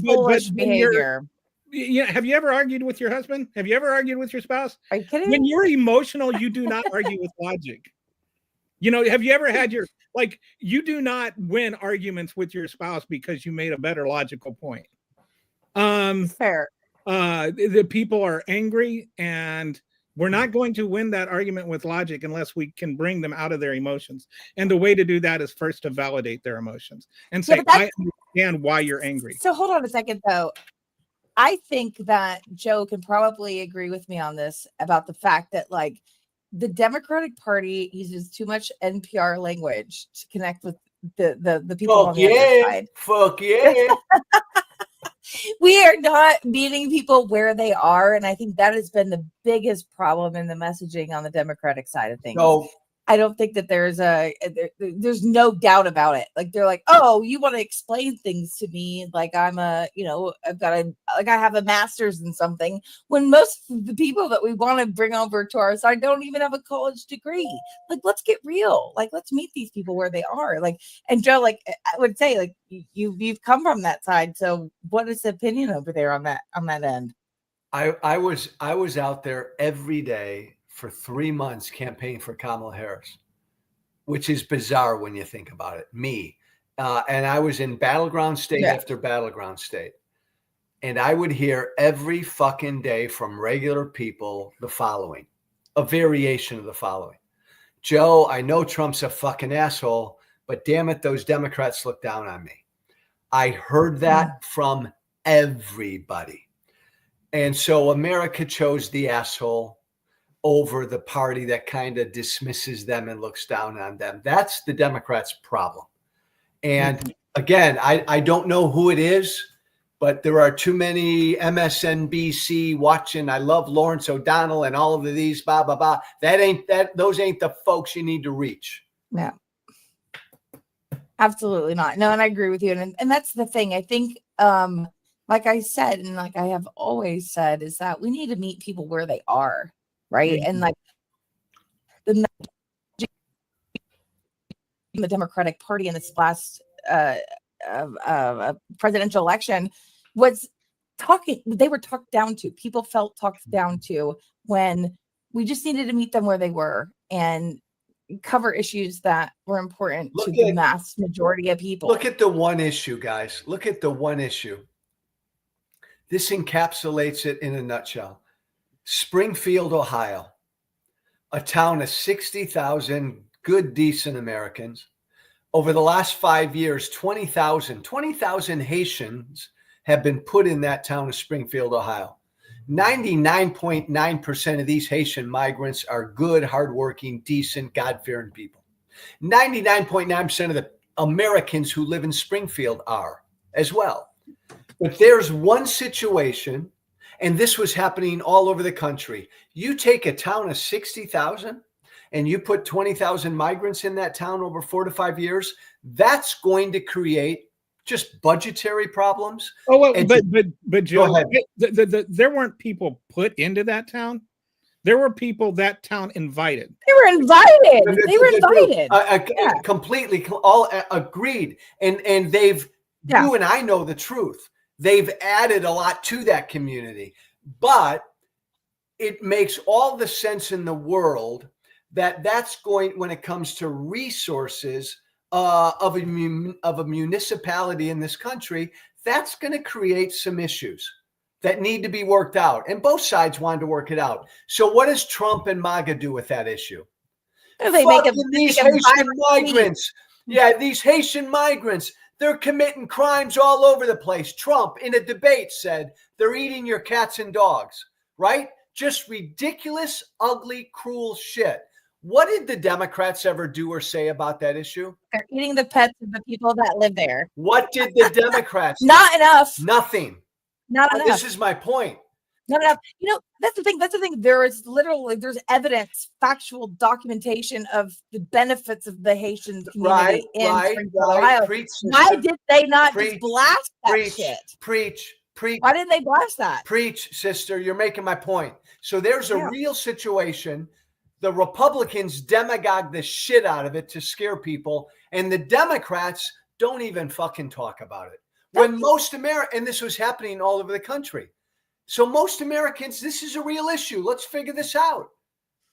foolish behavior. Have you ever argued with your husband? Have you ever argued with your spouse? Are you kidding? When you're emotional, you do not argue with logic. Have you ever had you do not win arguments with your spouse because you made a better logical point. Fair. The people are angry, and we're not going to win that argument with logic unless we can bring them out of their emotions. And the way to do that is first to validate their emotions and say, I understand why you're angry. So hold on a second, though. I think that Joe can probably agree with me on this, about the fact that the Democratic Party uses too much NPR language to connect with the people on the other side. Fuck yeah. We are not meeting people where they are. And I think that has been the biggest problem in the messaging on the Democratic side of things. No. I don't think that there's no doubt about it. Like, they're like, oh, you want to explain things to me like I'm I have a master's in something, when most of the people that we want to bring over to our side don't even have a college degree. Like, let's get real. Like, let's meet these people where they are. Like, and Joe, I would say, you've come from that side. So what is the opinion over there on that end? I was out there every day for 3 months campaigning for Kamala Harris, which is bizarre when you think about it. And I was in battleground state after battleground state. And I would hear every fucking day from regular people the following, a variation of the following. Joe, I know Trump's a fucking asshole, but damn it, those Democrats look down on me. I heard that from everybody. And so America chose the asshole over the party that kind of dismisses them and looks down on them. That's the Democrats' problem. And again, I don't know who it is, but there are too many MSNBC watching. I love Lawrence O'Donnell and all of these, blah, blah, blah. Those ain't the folks you need to reach. Yeah. Absolutely not. No, and I agree with you. And that's the thing. I think, like I said, and like I have always said, is that we need to meet people where they are, right? And like the Democratic Party in this last presidential election was they were talked down to. People felt talked down to when we just needed to meet them where they were and cover issues that were important to the mass majority of people. Look at the one issue, guys. Look at the one issue. This encapsulates it in a nutshell. Springfield, Ohio, a town of 60,000 good, decent Americans. Over the last 5 years, 20,000 Haitians have been put in that town of Springfield, Ohio. 99.9% of these Haitian migrants are good, hardworking, decent, God-fearing people. 99.9% of the Americans who live in Springfield are as well. But there's one situation, and this was happening all over the country. You take a town of 60,000 and you put 20,000 migrants in that town over 4 to 5 years, that's going to create just budgetary problems. Oh, well, but Joe, ahead. There weren't people put into that town. There were people that town invited. They were invited. Completely all agreed. And they've, you and I know the truth. They've added a lot to that community. But it makes all the sense in the world that's going, when it comes to resources of a municipality in this country, that's going to create some issues that need to be worked out. And both sides wanted to work it out. So what does Trump and MAGA do with that issue? These Haitian migrants. Yeah, these Haitian migrants, they're committing crimes all over the place. Trump, in a debate, said they're eating your cats and dogs, right? Just ridiculous, ugly, cruel shit. What did the Democrats ever do or say about that issue? They're eating the pets of the people that live there. What did the Democrats do? Not enough. Nothing. Not enough. This is my point. Not enough. You know, that's the thing. There's evidence, factual documentation of the benefits of the Haitian community in Springfield, Ohio. Why did they not just blast that shit? Preach. Why didn't they blast that? Preach, sister. You're making my point. So there's a real situation. The Republicans demagogue the shit out of it to scare people, and the Democrats don't even fucking talk about it. When most and this was happening all over the country. So most Americans, this is a real issue. Let's figure this out.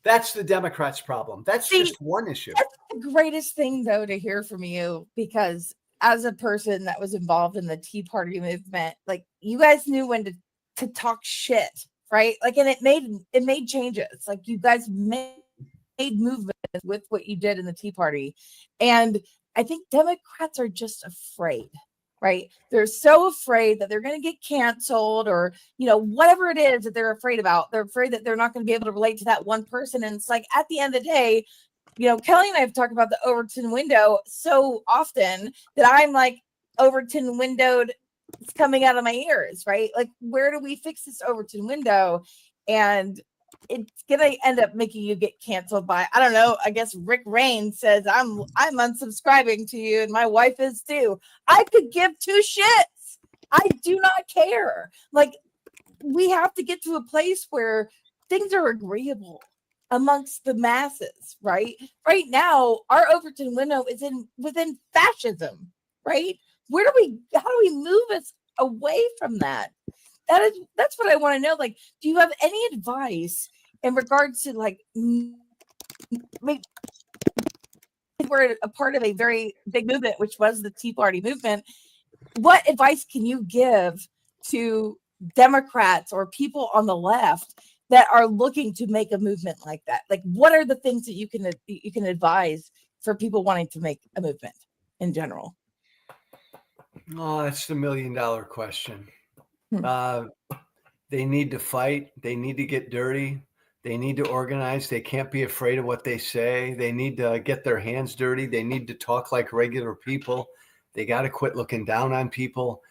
That's the Democrats' problem. That's just one issue. That's the greatest thing, though, to hear from you, because as a person that was involved in the Tea Party movement, like, you guys knew when to talk shit, right? Like, and it made changes. Like, you guys made movements with what you did in the Tea Party. And I think Democrats are just afraid, right? They're so afraid that they're going to get canceled, or, you know, whatever it is that they're afraid about. They're afraid that they're not going to be able to relate to that one person. And it's like, at the end of the day, you know, Kelly and I have talked about the Overton window so often that I'm like, Overton windowed, it's coming out of my ears, right? Like, where do we fix this Overton window? And it's gonna end up making you get canceled by, I don't know, I guess Rick Rain says I'm unsubscribing to you, and my wife is too. I could give two shits. I do not care. Like, we have to get to a place where things are agreeable amongst the masses, right? Right now, our Overton window is within fascism, right? How do we move us away from that? That's what I want to know. Like, do you have any advice in regards to, like, we're a part of a very big movement, which was the Tea Party movement. What advice can you give to Democrats or people on the left that are looking to make a movement like that? Like, what are the things that you can advise for people wanting to make a movement in general? Oh, that's the $1 million question. They need to fight. They need to get dirty. They need to organize. They can't be afraid of what they say. They need to get their hands dirty. They need to talk like regular people. They got to quit looking down on people.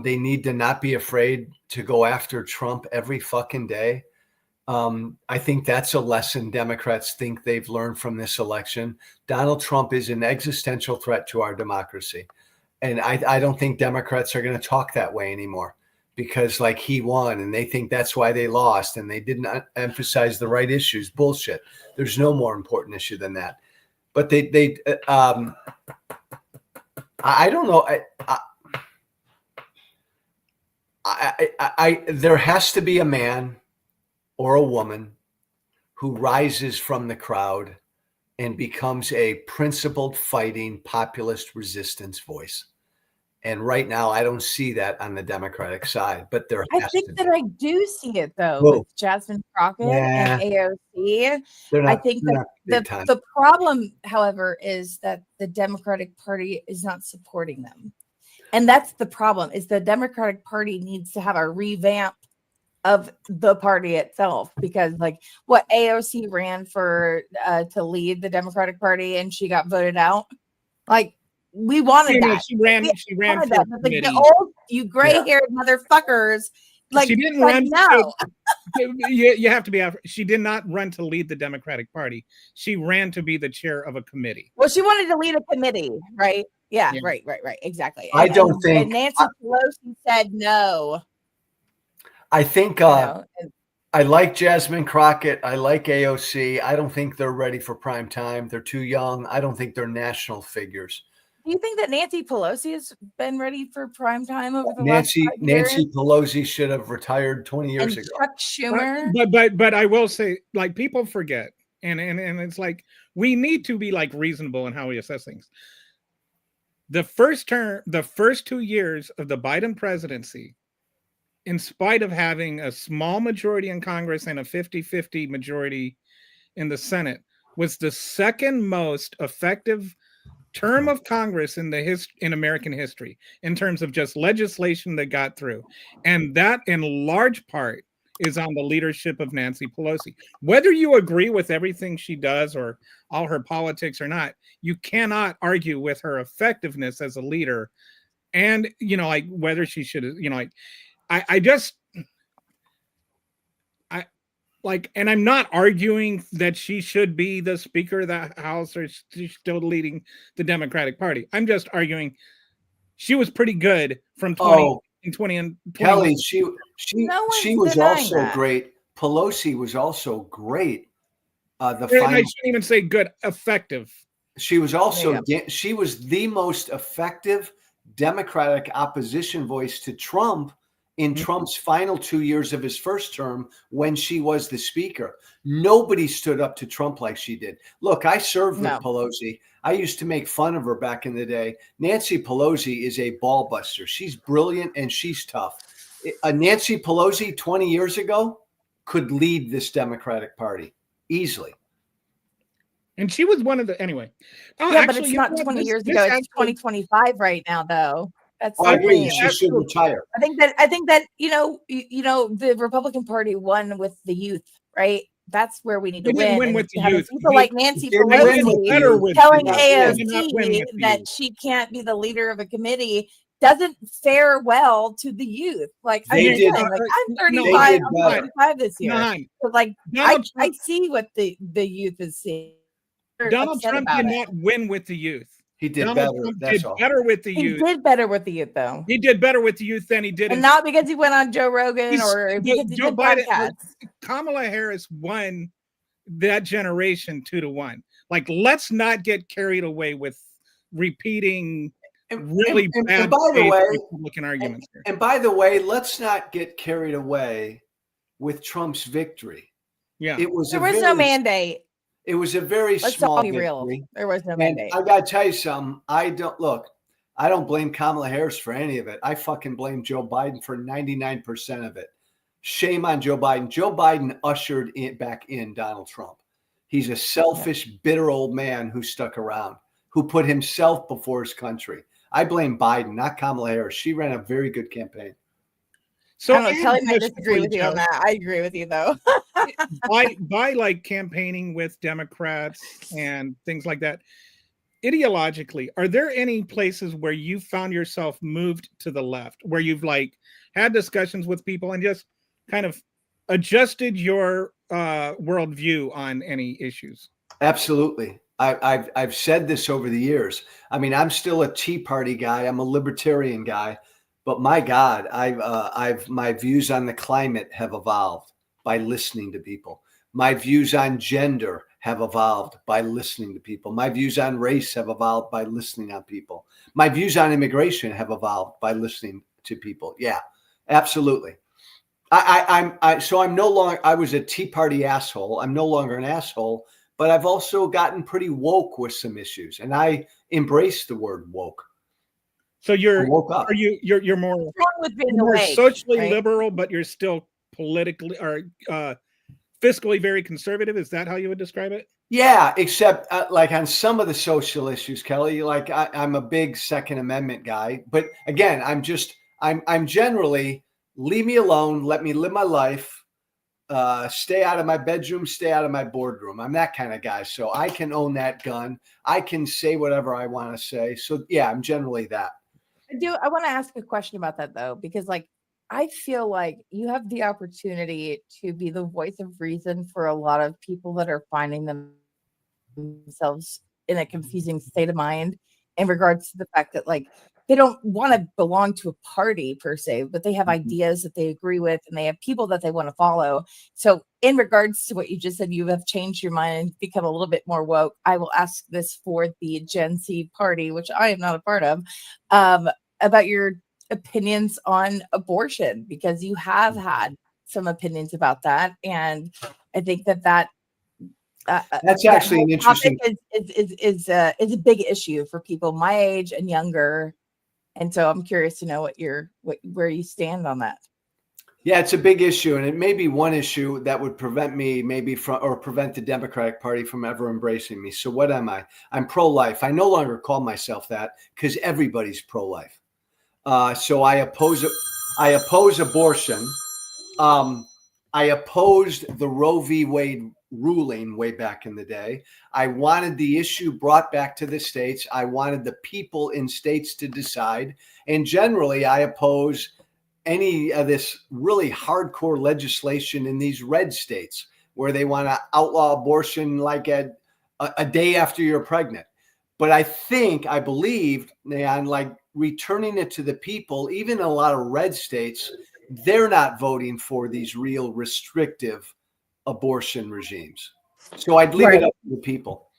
They need to not be afraid to go after Trump every fucking day. I think that's a lesson Democrats think they've learned from this election. Donald Trump is an existential threat to our democracy. And I don't think Democrats are going to talk that way anymore, because like he won and they think that's why they lost and they didn't emphasize the right issues. Bullshit. There's no more important issue than that. But I don't know. There has to be a man or a woman who rises from the crowd and becomes a principled, fighting, populist resistance voice. And right now, I don't see that on the Democratic side, but there has to be. I do see it though with Jasmine Crockett and AOC. I think that the problem, however, is that the Democratic Party is not supporting them. And that's the problem, is the Democratic Party needs to have a revamp of the party itself, because like what AOC ran for to lead the Democratic Party and she got voted out. Like we wanted that. She ran for that. Like the old, you gray-haired motherfuckers. Like she didn't run. No. You have to be out. She did not run to lead the Democratic Party. She ran to be the chair of a committee. Well, she wanted to lead a committee, right? Yeah. Right. Exactly. I don't think. And Nancy Pelosi said no. I think I like Jasmine Crockett. I like AOC. I don't think they're ready for prime time. They're too young. I don't think they're national figures. Do you think that Nancy Pelosi has been ready for prime time over the last 5 years? Nancy Pelosi should have retired 20 years ago. Chuck Schumer. But I will say, like, people forget, and it's like we need to be like reasonable in how we assess things. The first 2 years of the Biden presidency, in spite of having a small majority in Congress and a 50-50 majority in the Senate, was the second most effective term of Congress in American history in terms of just legislation that got through. And that in large part is on the leadership of Nancy Pelosi. Whether you agree with everything she does or all her politics or not, you cannot argue with her effectiveness as a leader. And, like whether she should, like, and I'm not arguing that she should be the Speaker of the House or she's still leading the Democratic Party. I'm just arguing she was pretty good from 20 and 20. Kelly, she was also great. Pelosi was also great. I shouldn't even say good, effective. She was also she was the most effective Democratic opposition voice to Trump in Trump's final 2 years of his first term when she was the speaker. Nobody stood up to Trump like she did. Look, I served with Pelosi. I used to make fun of her back in the day. Nancy Pelosi is a ball buster. She's brilliant and she's tough. Nancy Pelosi 20 years ago could lead this Democratic Party easily. And she was one of the, anyway. But it's not 20 years ago. It's 2025 right now, though. That's I agree. She should retire. I think that the Republican Party won with the youth, right? That's where we need to win with the youth. People like Nancy Pelosi telling AOC that she can't be the leader of a committee doesn't fare well to the youth. Like I'm 35, I'm 35 this year. So like I see what the youth is seeing. Donald Trump did not win with the youth. He did better. That's all. Better with the youth. He did better with the youth, though. He did better with the youth than he did. And not because he went on Joe Rogan or because he did podcasts. Kamala Harris won that generation 2-1. Like, let's not get carried away with repeating really bad Republican arguments. And by the way, let's not get carried away with Trump's victory. Yeah, there was no mandate. It was a very small victory. Real. There was no mandate. I got to tell you something. I don't blame Kamala Harris for any of it. I fucking blame Joe Biden for 99% of it. Shame on Joe Biden. Joe Biden ushered back in Donald Trump. He's a selfish, bitter old man who stuck around, who put himself before his country. I blame Biden, not Kamala Harris. She ran a very good campaign. So Kelly might disagree with you on that. I agree with you though. by like campaigning with Democrats and things like that, ideologically, are there any places where you found yourself moved to the left, where you've like had discussions with people and just kind of adjusted your worldview on any issues? Absolutely. I've said this over the years. I mean, I'm still a Tea Party guy. I'm a libertarian guy, but my God, my views on the climate have evolved by listening to people. My views on gender have evolved by listening to people. My views on race have evolved by listening on people. My views on immigration have evolved by listening to people. Yeah, absolutely. I'm no longer, I was a Tea Party asshole. I'm no longer an asshole, but I've also gotten pretty woke with some issues, and I embrace the word woke. So I you're woke up. you're more What's wrong with being more awake, socially right? liberal, but you're still politically or fiscally very conservative. Is that how you would describe it? Yeah, except like on some of the social issues, Kelly, like I'm a big Second Amendment guy, but again, I'm generally leave me alone, let me live my life, stay out of my bedroom, stay out of my boardroom. I'm that kind of guy, so I can own that gun. I can say whatever I want to say. So yeah, I'm generally that. I want to ask a question about that though, because like I feel like you have the opportunity to be the voice of reason for a lot of people that are finding themselves in a confusing state of mind in regards to the fact that like they don't want to belong to a party per se, but they have ideas that they agree with and they have people that they want to follow. So in regards to what you just said, you have changed your mind and become a little bit more woke. I will ask this for the Gen Z party, which I am not a part of, about your opinions on abortion, because you have had some opinions about that. And I think that That's actually an interesting. is a big issue for people my age and younger, and so I'm curious to know where you stand on that. Yeah, it's a big issue, and it may be one issue that would prevent me prevent the Democratic Party from ever embracing me. So what am I? I'm pro-life. I no longer call myself that because everybody's pro-life. So I oppose abortion. I opposed the Roe v. Wade ruling way back in the day. I wanted the issue brought back to the states. I wanted the people in states to decide. And generally, I oppose any of this really hardcore legislation in these red states where they want to outlaw abortion like a day after you're pregnant. But I believe, on like returning it to the people, even in a lot of red states, they're not voting for these real restrictive abortion regimes. So I'd leave it up to the people.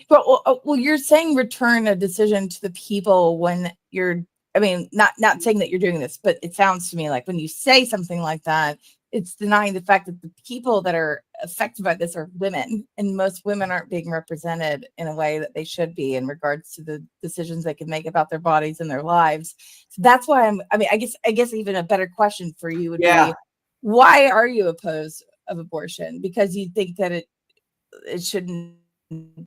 But well, you're saying return a decision to the people when you're, I mean, not saying that you're doing this, but it sounds to me like when you say something like that, it's denying the fact that the people that are affected by this are women, and most women aren't being represented in a way that they should be in regards to the decisions they can make about their bodies and their lives. So that's why I guess even a better question for you would be, why are you opposed of abortion? Because you think that it shouldn't be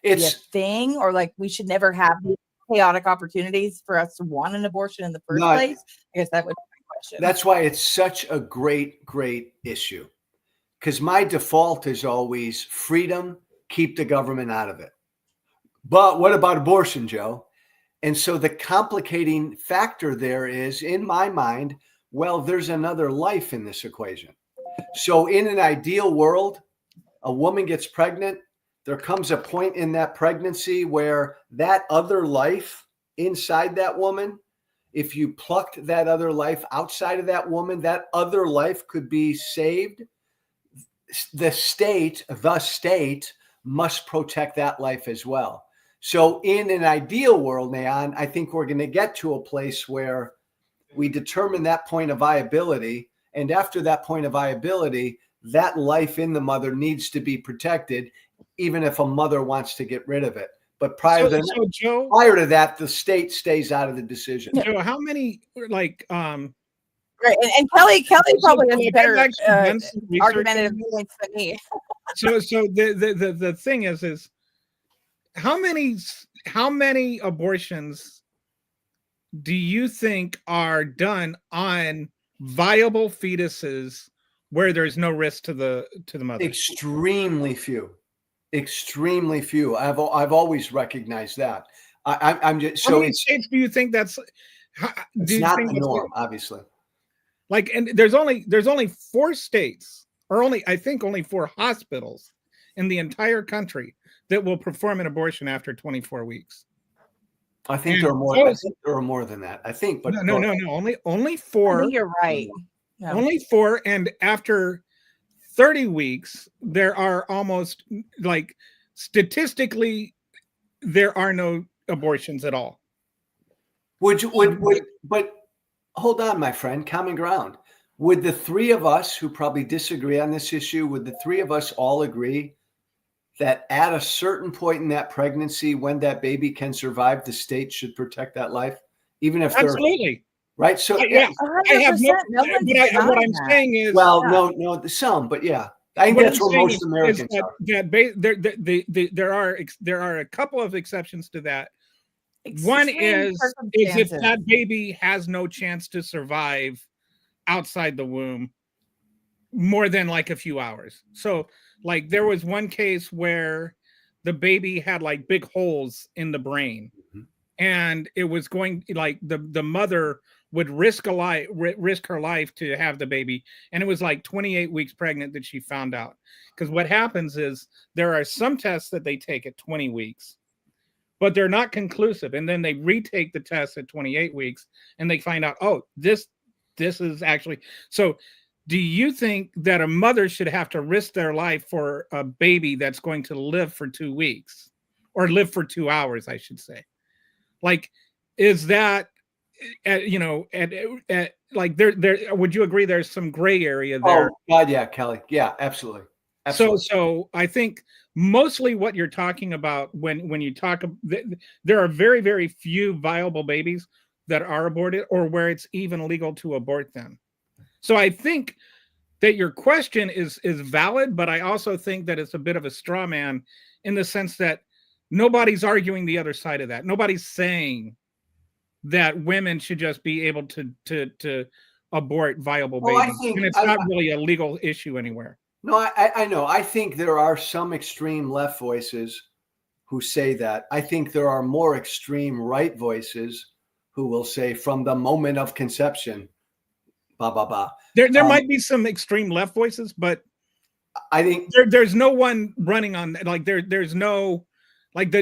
a thing, or like we should never have these chaotic opportunities for us to want an abortion in the first place? I guess that would be my question. That's why it's such a great issue, because my default is always freedom, keep the government out of it. But what about abortion, Joe? And so the complicating factor there is, in my mind, well, there's another life in this equation. So in an ideal world, a woman gets pregnant. There comes a point in that pregnancy where that other life inside that woman, if you plucked that other life outside of that woman, that other life could be saved. The state must protect that life as well. So in an ideal world, Neon, I think we're going to get to a place where we determine that point of viability. And after that point of viability, that life in the mother needs to be protected, even if a mother wants to get rid of it. But prior to that, the state stays out of the decision. Joe, how many like right, and Kelly probably has better argumentative points than me. so the thing is how many abortions do you think are done on viable fetuses where there's no risk to the mother? Extremely few. Extremely few. I've always recognized that. I'm just How so many states do you think that's? it's Do you not think the that's norm, obviously. like? And there's only 4 states, or I think only 4 hospitals in the entire country that will perform an abortion after 24 weeks. I think And there are more. I those- think there are more than that. I think, but no, only I 4. think you're right. No. Only 4, and after 30 weeks, there are almost like statistically, there are no abortions at all. would but hold on, my friend, common ground. Would the 3 of us who probably disagree on this issue, would the 3 of us all agree that at a certain point in that pregnancy, when that baby can survive, the state should protect that life, even if they're Absolutely. right? So Yeah, I have no. 100%. No one's What I'm denying that. saying is, well, Yeah. no, some, but yeah, I think what that's I'm where saying most Americans are. there are a couple of exceptions to that. One Extreme is if circumstances. that baby has no chance to survive outside the womb more than like a few hours. So like there was one case where the baby had like big holes in the brain, Mhm. and it was going like the mother would risk her life to have the baby, and it was like 28 weeks pregnant that she found out. Because what happens is there are some tests that they take at 20 weeks, but they're not conclusive, and then they retake the test at 28 weeks and they find out, oh, this is actually. So do you think that a mother should have to risk their life for a baby that's going to live for 2 weeks, or live for 2 hours, I should say? Like, is that like there would you agree there's some gray area there? Oh God, yeah, Kelly, yeah, absolutely. So I think mostly what you're talking about when you talk, there are very, very few viable babies that are aborted, or where it's even legal to abort them. So I think that your question is valid, but I also think that it's a bit of a straw man, in the sense that nobody's arguing the other side of that. Nobody's saying that women should just be able to abort viable Well, I babies, think and it's not really a legal issue anywhere. No, I know. I think there are some extreme left voices who say that. I think there are more extreme right voices who will say from the moment of conception, blah, blah, blah. There might be some extreme left voices, but I think there's no one running on, like there's no like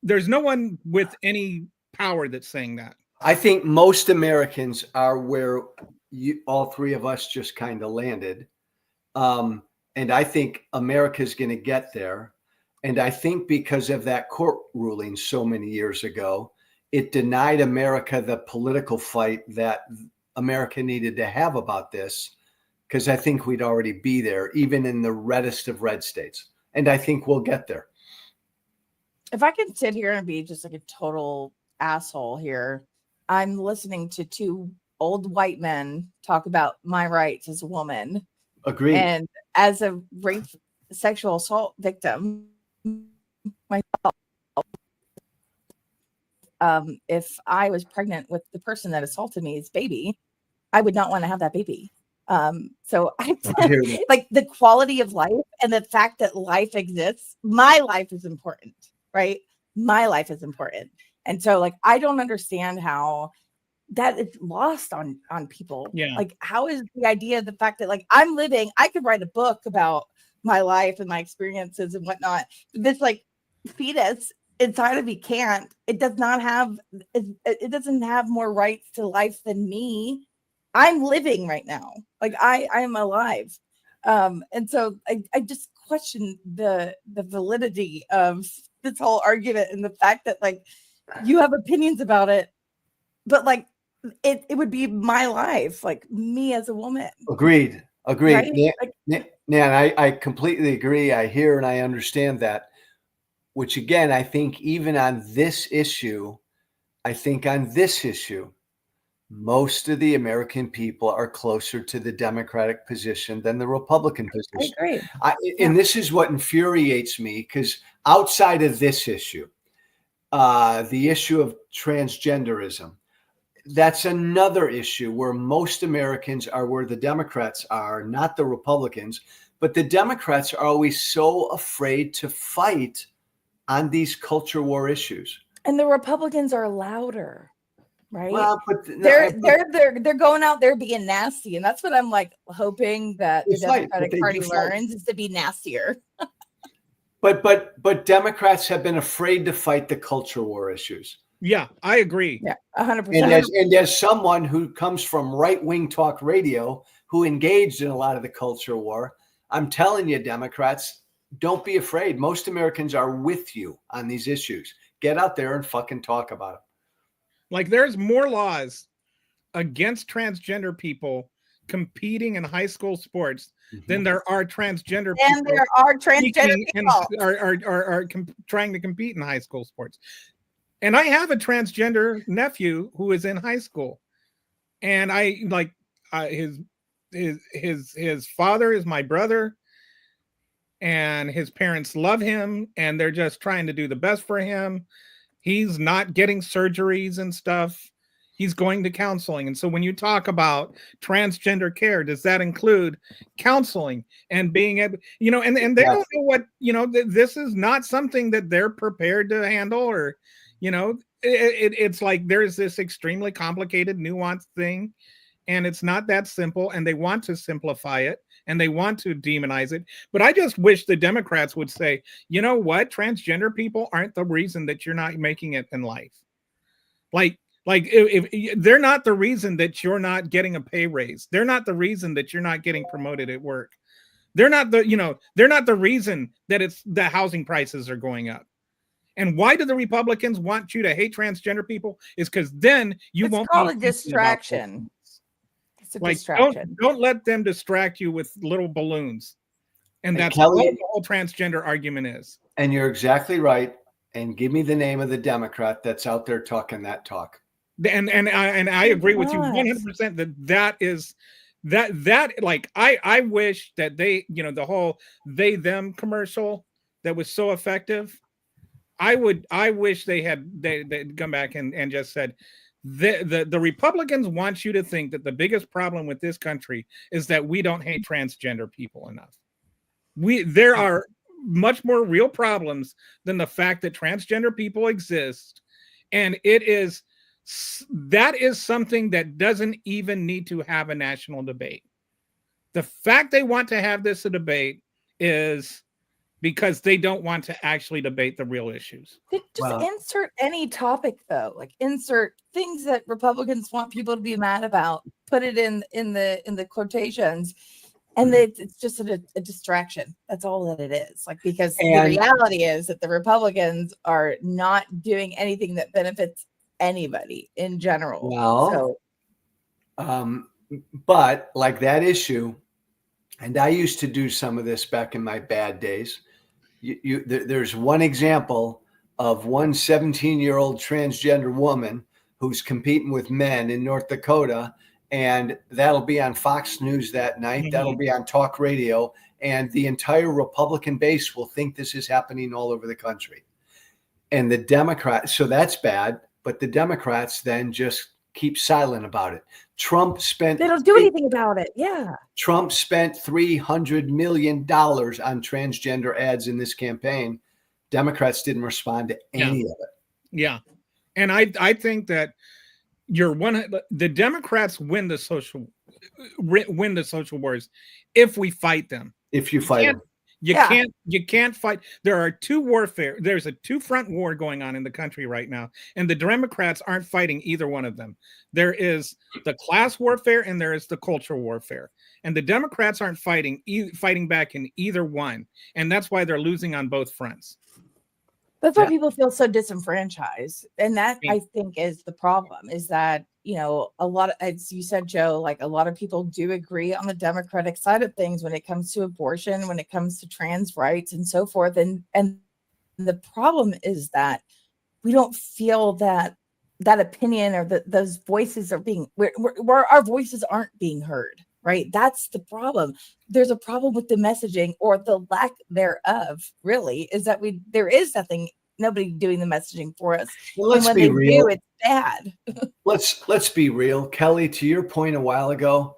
there's no one with any power that's saying that. I think most Americans are where all 3 of us just kind of landed. And I think America's going to get there. And I think because of that court ruling so many years ago, it denied America the political fight that America needed to have about this, because I think we'd already be there, even in the reddest of red states. And I think we'll get there. If I can sit here and be just like a total asshole here, I'm listening to 2 old white men talk about my rights as a woman. Agreed. And as a rape, sexual assault victim myself, if I was pregnant with the person that assaulted me's baby, I would not want to have that baby. So I hear that. like the quality of life and the fact that life exists. My life is important, right? My life is important. And so like, I don't understand how that is lost on people. Yeah. Like, how is the idea, the fact that like I'm living, I could write a book about my life and my experiences and whatnot. This like fetus inside of me can't. It does not have. It doesn't have more rights to life than me. I'm living right now. Like I am alive. And so I just question the validity of this whole argument, and the fact that like you have opinions about it, but like it would be my life, like me as a woman. Agreed. Right? Nan, I completely agree. I hear and I understand that, which again, I think even on this issue, most of the American people are closer to the Democratic position than the Republican position. I agree. And this is what infuriates me, because outside of this issue, the issue of transgenderism, that's another issue where most Americans are where the Democrats are, not the Republicans. But the Democrats are always so afraid to fight on these culture war issues. And the Republicans are louder, right? Well, but they're going out there being nasty, and that's what I'm like hoping that the Democratic Party learns is to be nastier. But Democrats have been afraid to fight the culture war issues. Yeah, I agree. Yeah, 100%. And as someone who comes from right-wing talk radio, who engaged in a lot of the culture war, I'm telling you, Democrats, don't be afraid. Most Americans are with you on these issues. Get out there and fucking talk about it. Like, there's more laws against transgender people competing in high school sports than there are transgender people. And there are transgender people are trying to compete in high school sports. And I have a transgender nephew who is in high school, and I like his father is my brother, and his parents love him, and they're just trying to do the best for him. He's not getting surgeries and stuff. He's going to counseling. And so when you talk about transgender care, does that include counseling and being able, and they don't know what, this is not something that they're prepared to handle, or, it's like there's this extremely complicated, nuanced thing, and it's not that simple, and they want to simplify it, and they want to demonize it. But I just wish the Democrats would say, you know what? Transgender people aren't the reason that you're not making it in life. Like if they're not the reason that you're not getting a pay raise. They're not the reason that you're not getting promoted at work. They're not the reason that it's the housing prices are going up. And why do the Republicans want you to hate transgender people? Is because then it's won't call a distraction. It's a distraction. Don't let them distract you with little balloons. And that's what the whole transgender argument is. And you're exactly right. And give me the name of the Democrat that's out there talking that talk. And I agree with you 100% that is like I wish that they, the whole they them commercial that was so effective. I wish they'd come back and just said the Republicans want you to think that the biggest problem with this country is that we don't hate transgender people enough. There are much more real problems than the fact that transgender people exist, and that is something that doesn't even need to have a national debate. The fact they want to have this a debate is because they don't want to actually debate the real issues. Just insert any topic, though. Like insert things that Republicans want people to be mad about. Put it in the quotations, and it's just a distraction. That's all that it is. Like, because the reality is that the Republicans are not doing anything that benefits anybody in general. But like that issue, and I used to do some of this back in my bad days. There's one example of one 17-year-old transgender woman who's competing with men in North Dakota, and that'll be on Fox News that night. Mm-hmm. That'll be on talk radio, and the entire Republican base will think this is happening all over the country. And the Democrats, so that's bad, but the Democrats then just keep silent about it. They don't do anything about it. Yeah. Trump spent $300 million on transgender ads in this campaign. Democrats didn't respond to any of it. Yeah. And I think that the Democrats win the social wars if we fight them. If you fight them. You can't fight. There's a two-front war going on in the country right now, and the Democrats aren't fighting either one of them. There is the class warfare and there is the cultural warfare, and the Democrats aren't fighting back in either one, and that's why they're losing on both fronts. That's why people feel so disenfranchised, and that I think is the problem. Is that a lot of, as you said, Joe, like a lot of people do agree on the Democratic side of things when it comes to abortion, when it comes to trans rights, and so forth. And the problem is that we don't feel that opinion or that those voices are being where our voices aren't being heard. Right. That's the problem. There's a problem with the messaging, or the lack thereof, really, is that there is nothing nobody doing the messaging for us. Well, And let's when be they real. do, it's bad. Let's be real. Kelly, to your point a while ago,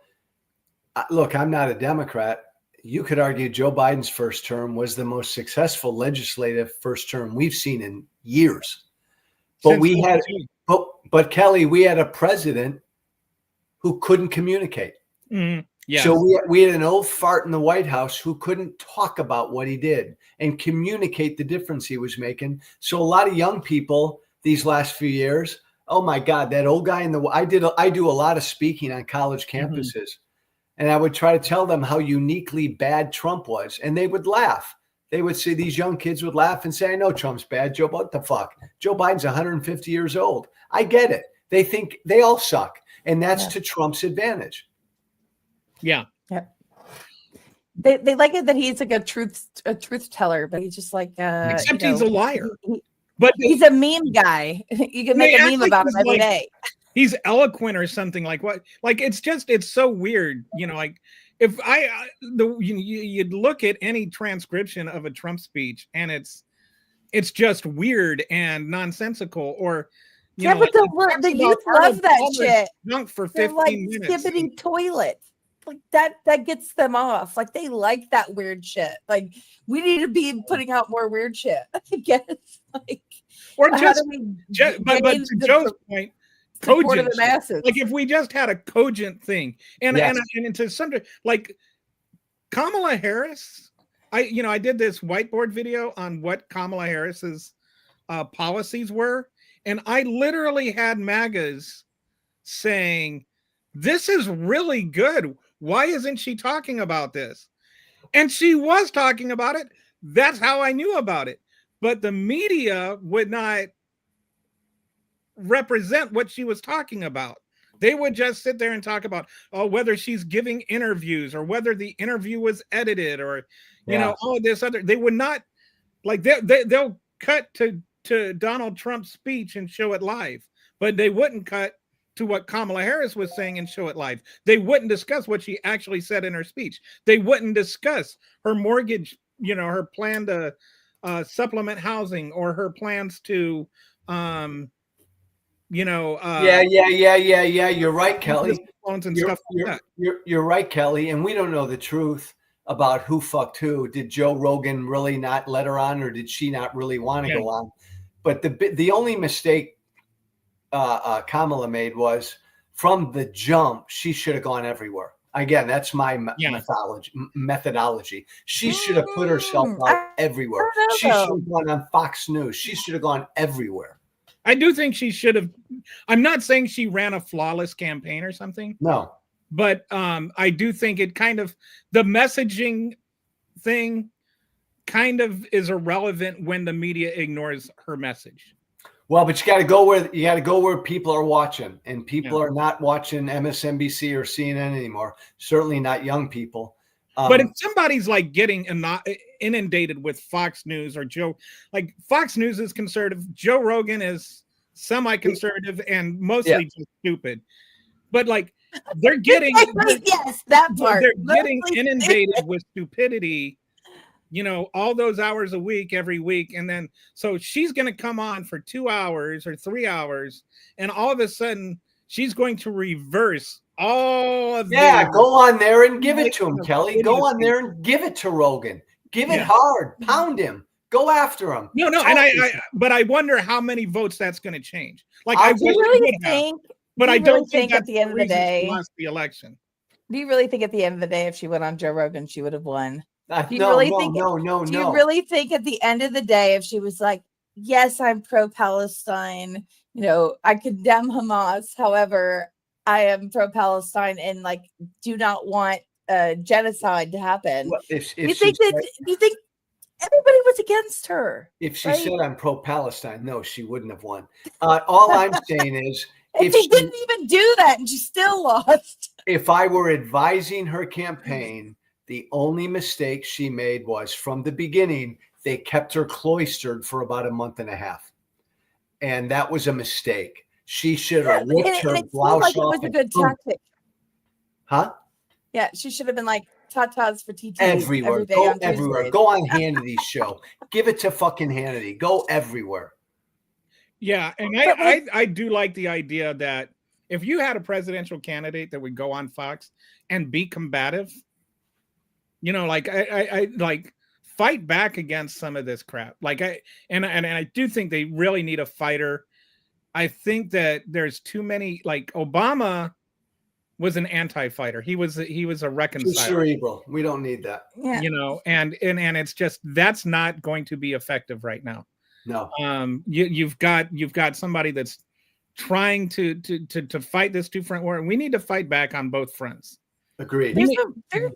look, I'm not a Democrat. You could argue Joe Biden's first term was the most successful legislative first term we've seen in years. But but Kelly, we had a president who couldn't communicate. Yes. So we had an old fart in the White House who couldn't talk about what he did and communicate the difference he was making. So a lot of young people these last few years, oh my God, that old guy I do a lot of speaking on college campuses, and I would try to tell them how uniquely bad Trump was, and they would laugh. They would say, these young kids would laugh and say, I know Trump's bad. Joe, what the fuck? Joe Biden's 150 years old. I get it. They think they all suck. And that's to Trump's advantage. Yeah. They like it that he's like a truth teller, but he's just like except he's a liar. But he's a meme guy. You can make a meme about him every day. He's eloquent or something like what? Like it's so weird, like if you'd look at any transcription of a Trump speech and it's just weird and nonsensical, or but the youth love that shit. Junk for 15 like minutes. skipping toilets. Like that gets them off. Like they like that weird shit. Like we need to be putting out more weird shit, I guess. Like, or just but to Joe's point, cogent the masses. Like if we just had a cogent thing, and into some, like Kamala Harris, I did this whiteboard video on what Kamala Harris's policies were, and I literally had MAGAs saying, "This is really good. Why isn't she talking about this?" And she was talking about it. That's how I knew about it. But the media would not represent what she was talking about. They would just sit there and talk about whether she's giving interviews or whether the interview was edited or all of this other. They would not, like, they'll cut to Donald Trump's speech and show it live, but they wouldn't cut to what Kamala Harris was saying and show it live. They wouldn't discuss what she actually said in her speech. They wouldn't discuss her mortgage, her plan to supplement housing, or her plans to you're right, Kelly. You're right, Kelly. And we don't know the truth about who fucked who. Did Joe Rogan really not let her on, or did she not really want to go on? But the only mistake Kamala made was, from the jump, she should have gone everywhere. Again, that's my methodology. She should have put herself out everywhere. She should have gone on Fox News. She should have gone everywhere. I do think she should have. I'm not saying she ran a flawless campaign or something. No. But I do think it kind of, the messaging thing kind of is irrelevant when the media ignores her message. Well, but you got to go where people are watching, and people are not watching MSNBC or CNN anymore. Certainly not young people. But if somebody's like getting inundated with Fox News or like Fox News is conservative, Joe Rogan is semi-conservative and mostly just stupid. But like they're getting that part. They're getting inundated with stupidity, all those hours a week, every week. And then so she's going to come on for 2 hours or 3 hours, and all of a sudden she's going to reverse all of go on there and give it to him, Kelly. Go on there and give it to Rogan. Give it hard. Pound him. Go after him. No, but I wonder how many votes that's going to change. Like I really think, but I don't think at the end of the day she lost the election. Do you really think at the end of the day, if she went on Joe Rogan, she would have won? No. Do you really think at the end of the day, if she was like, yes, I'm pro-Palestine, I condemn Hamas, however, I am pro-Palestine and like do not want genocide to happen. Well, do you think everybody was against her? If she said I'm pro-Palestine, no, she wouldn't have won. All I'm saying is, if she didn't even do that and she still lost. If I were advising her campaign, the only mistake she made was, from the beginning, they kept her cloistered for about a month and a half. And that was a mistake. She should have ripped her blouse off. It was a good tactic. Huh? Yeah, she should have been like, tatas for TT everywhere. every day Go on everywhere. Tuesdays. Go on Hannity's show. Give it to fucking Hannity. Go everywhere. Yeah, and But, like- I do like the idea that if you had a presidential candidate that would go on Fox and be combative, you know, like I like fight back against some of this crap. Like I do think they really need a fighter. I think that there's too many. Like Obama was an anti-fighter. He was a Too reconciler. cerebral. We don't need that. Yeah. You know, and it's just that's not going to be effective right now. No. You've got somebody that's trying to fight this two-front war, and we need to fight back on both fronts. Agreed. Somebody has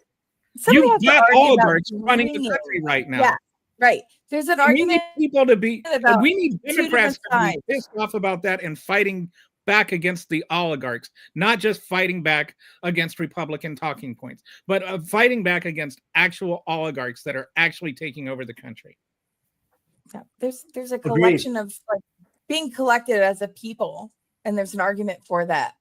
You've to got argue about oligarchs running the bringing- country right now. Yeah, right. There's an We need argument people to be. about We need two Democrats different to be sides. pissed off about that and fighting back against the oligarchs, not just fighting back against Republican talking points, but fighting back against actual oligarchs that are actually taking over the country. Yeah, there's a collection of like being collected as a people, and there's an argument for that,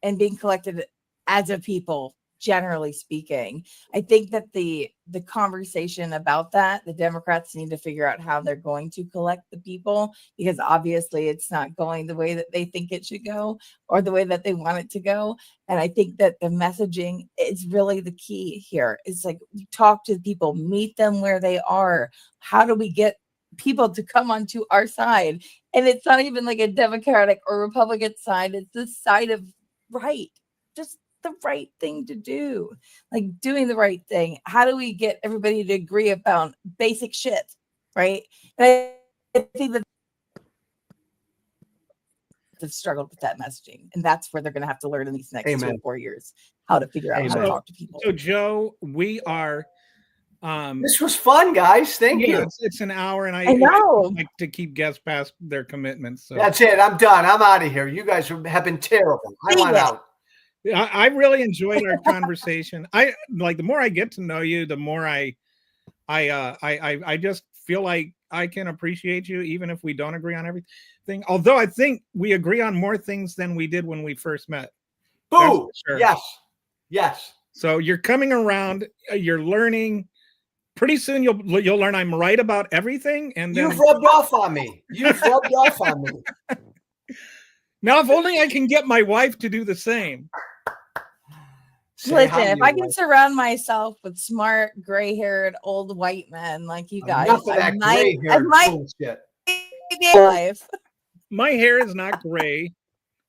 and being collected as a people, generally speaking. I think that the conversation about that, the Democrats need to figure out how they're going to collect the people, because obviously it's not going the way that they think it should go or the way that they want it to go. And I think that the messaging is really the key here. It's like talk to people, meet them where they are. How do we get people to come onto our side? And it's not even like a Democratic or Republican side, it's the side of right, just the right thing to do, like doing the right thing. How do we get everybody to agree about basic shit, right? And I think that they've struggled with that messaging, and that's where they're going to have to learn in these next 2 or 4 years how to figure out how to Amen. talk to people. So Joe, we are This was fun, guys. Thank you. It's an hour, and I know. like to keep guests past their commitments. So That's it. I'm done. I'm out of here. You guys have been terrible. I want Anyway. out. I really enjoyed our conversation. I like the more I get to know you, the more I just feel like I can appreciate you, even if we don't agree on everything. Although I think we agree on more things than we did when we first met. Boo. That's for sure. Yes. Yes. So you're coming around. You're learning. Pretty soon you'll learn I'm right about everything. And then You've rubbed off on me. You've rubbed off on me. now, if only I can get my wife to do the same. Say hi Listen, to if your I can wife. surround myself with smart, gray-haired old white men like you guys, Enough of I that might gray-haired bullshit. be alive. My hair is not gray.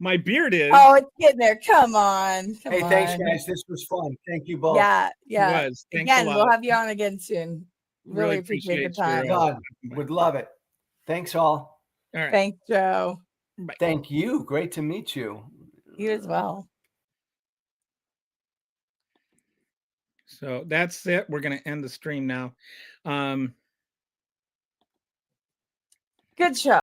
My beard is. Oh, it's getting there. Come on. Come Hey, on. thanks, guys. This was fun. Thank you both. Yeah, It yeah. was. Thanks Again, a lot. we'll have you on again soon. Really appreciate the your, time. God, would love it. Thanks, all. All right. Thanks, Joe. Thank you. Great to meet you. You as well. So that's it. We're going to end the stream now. Good show.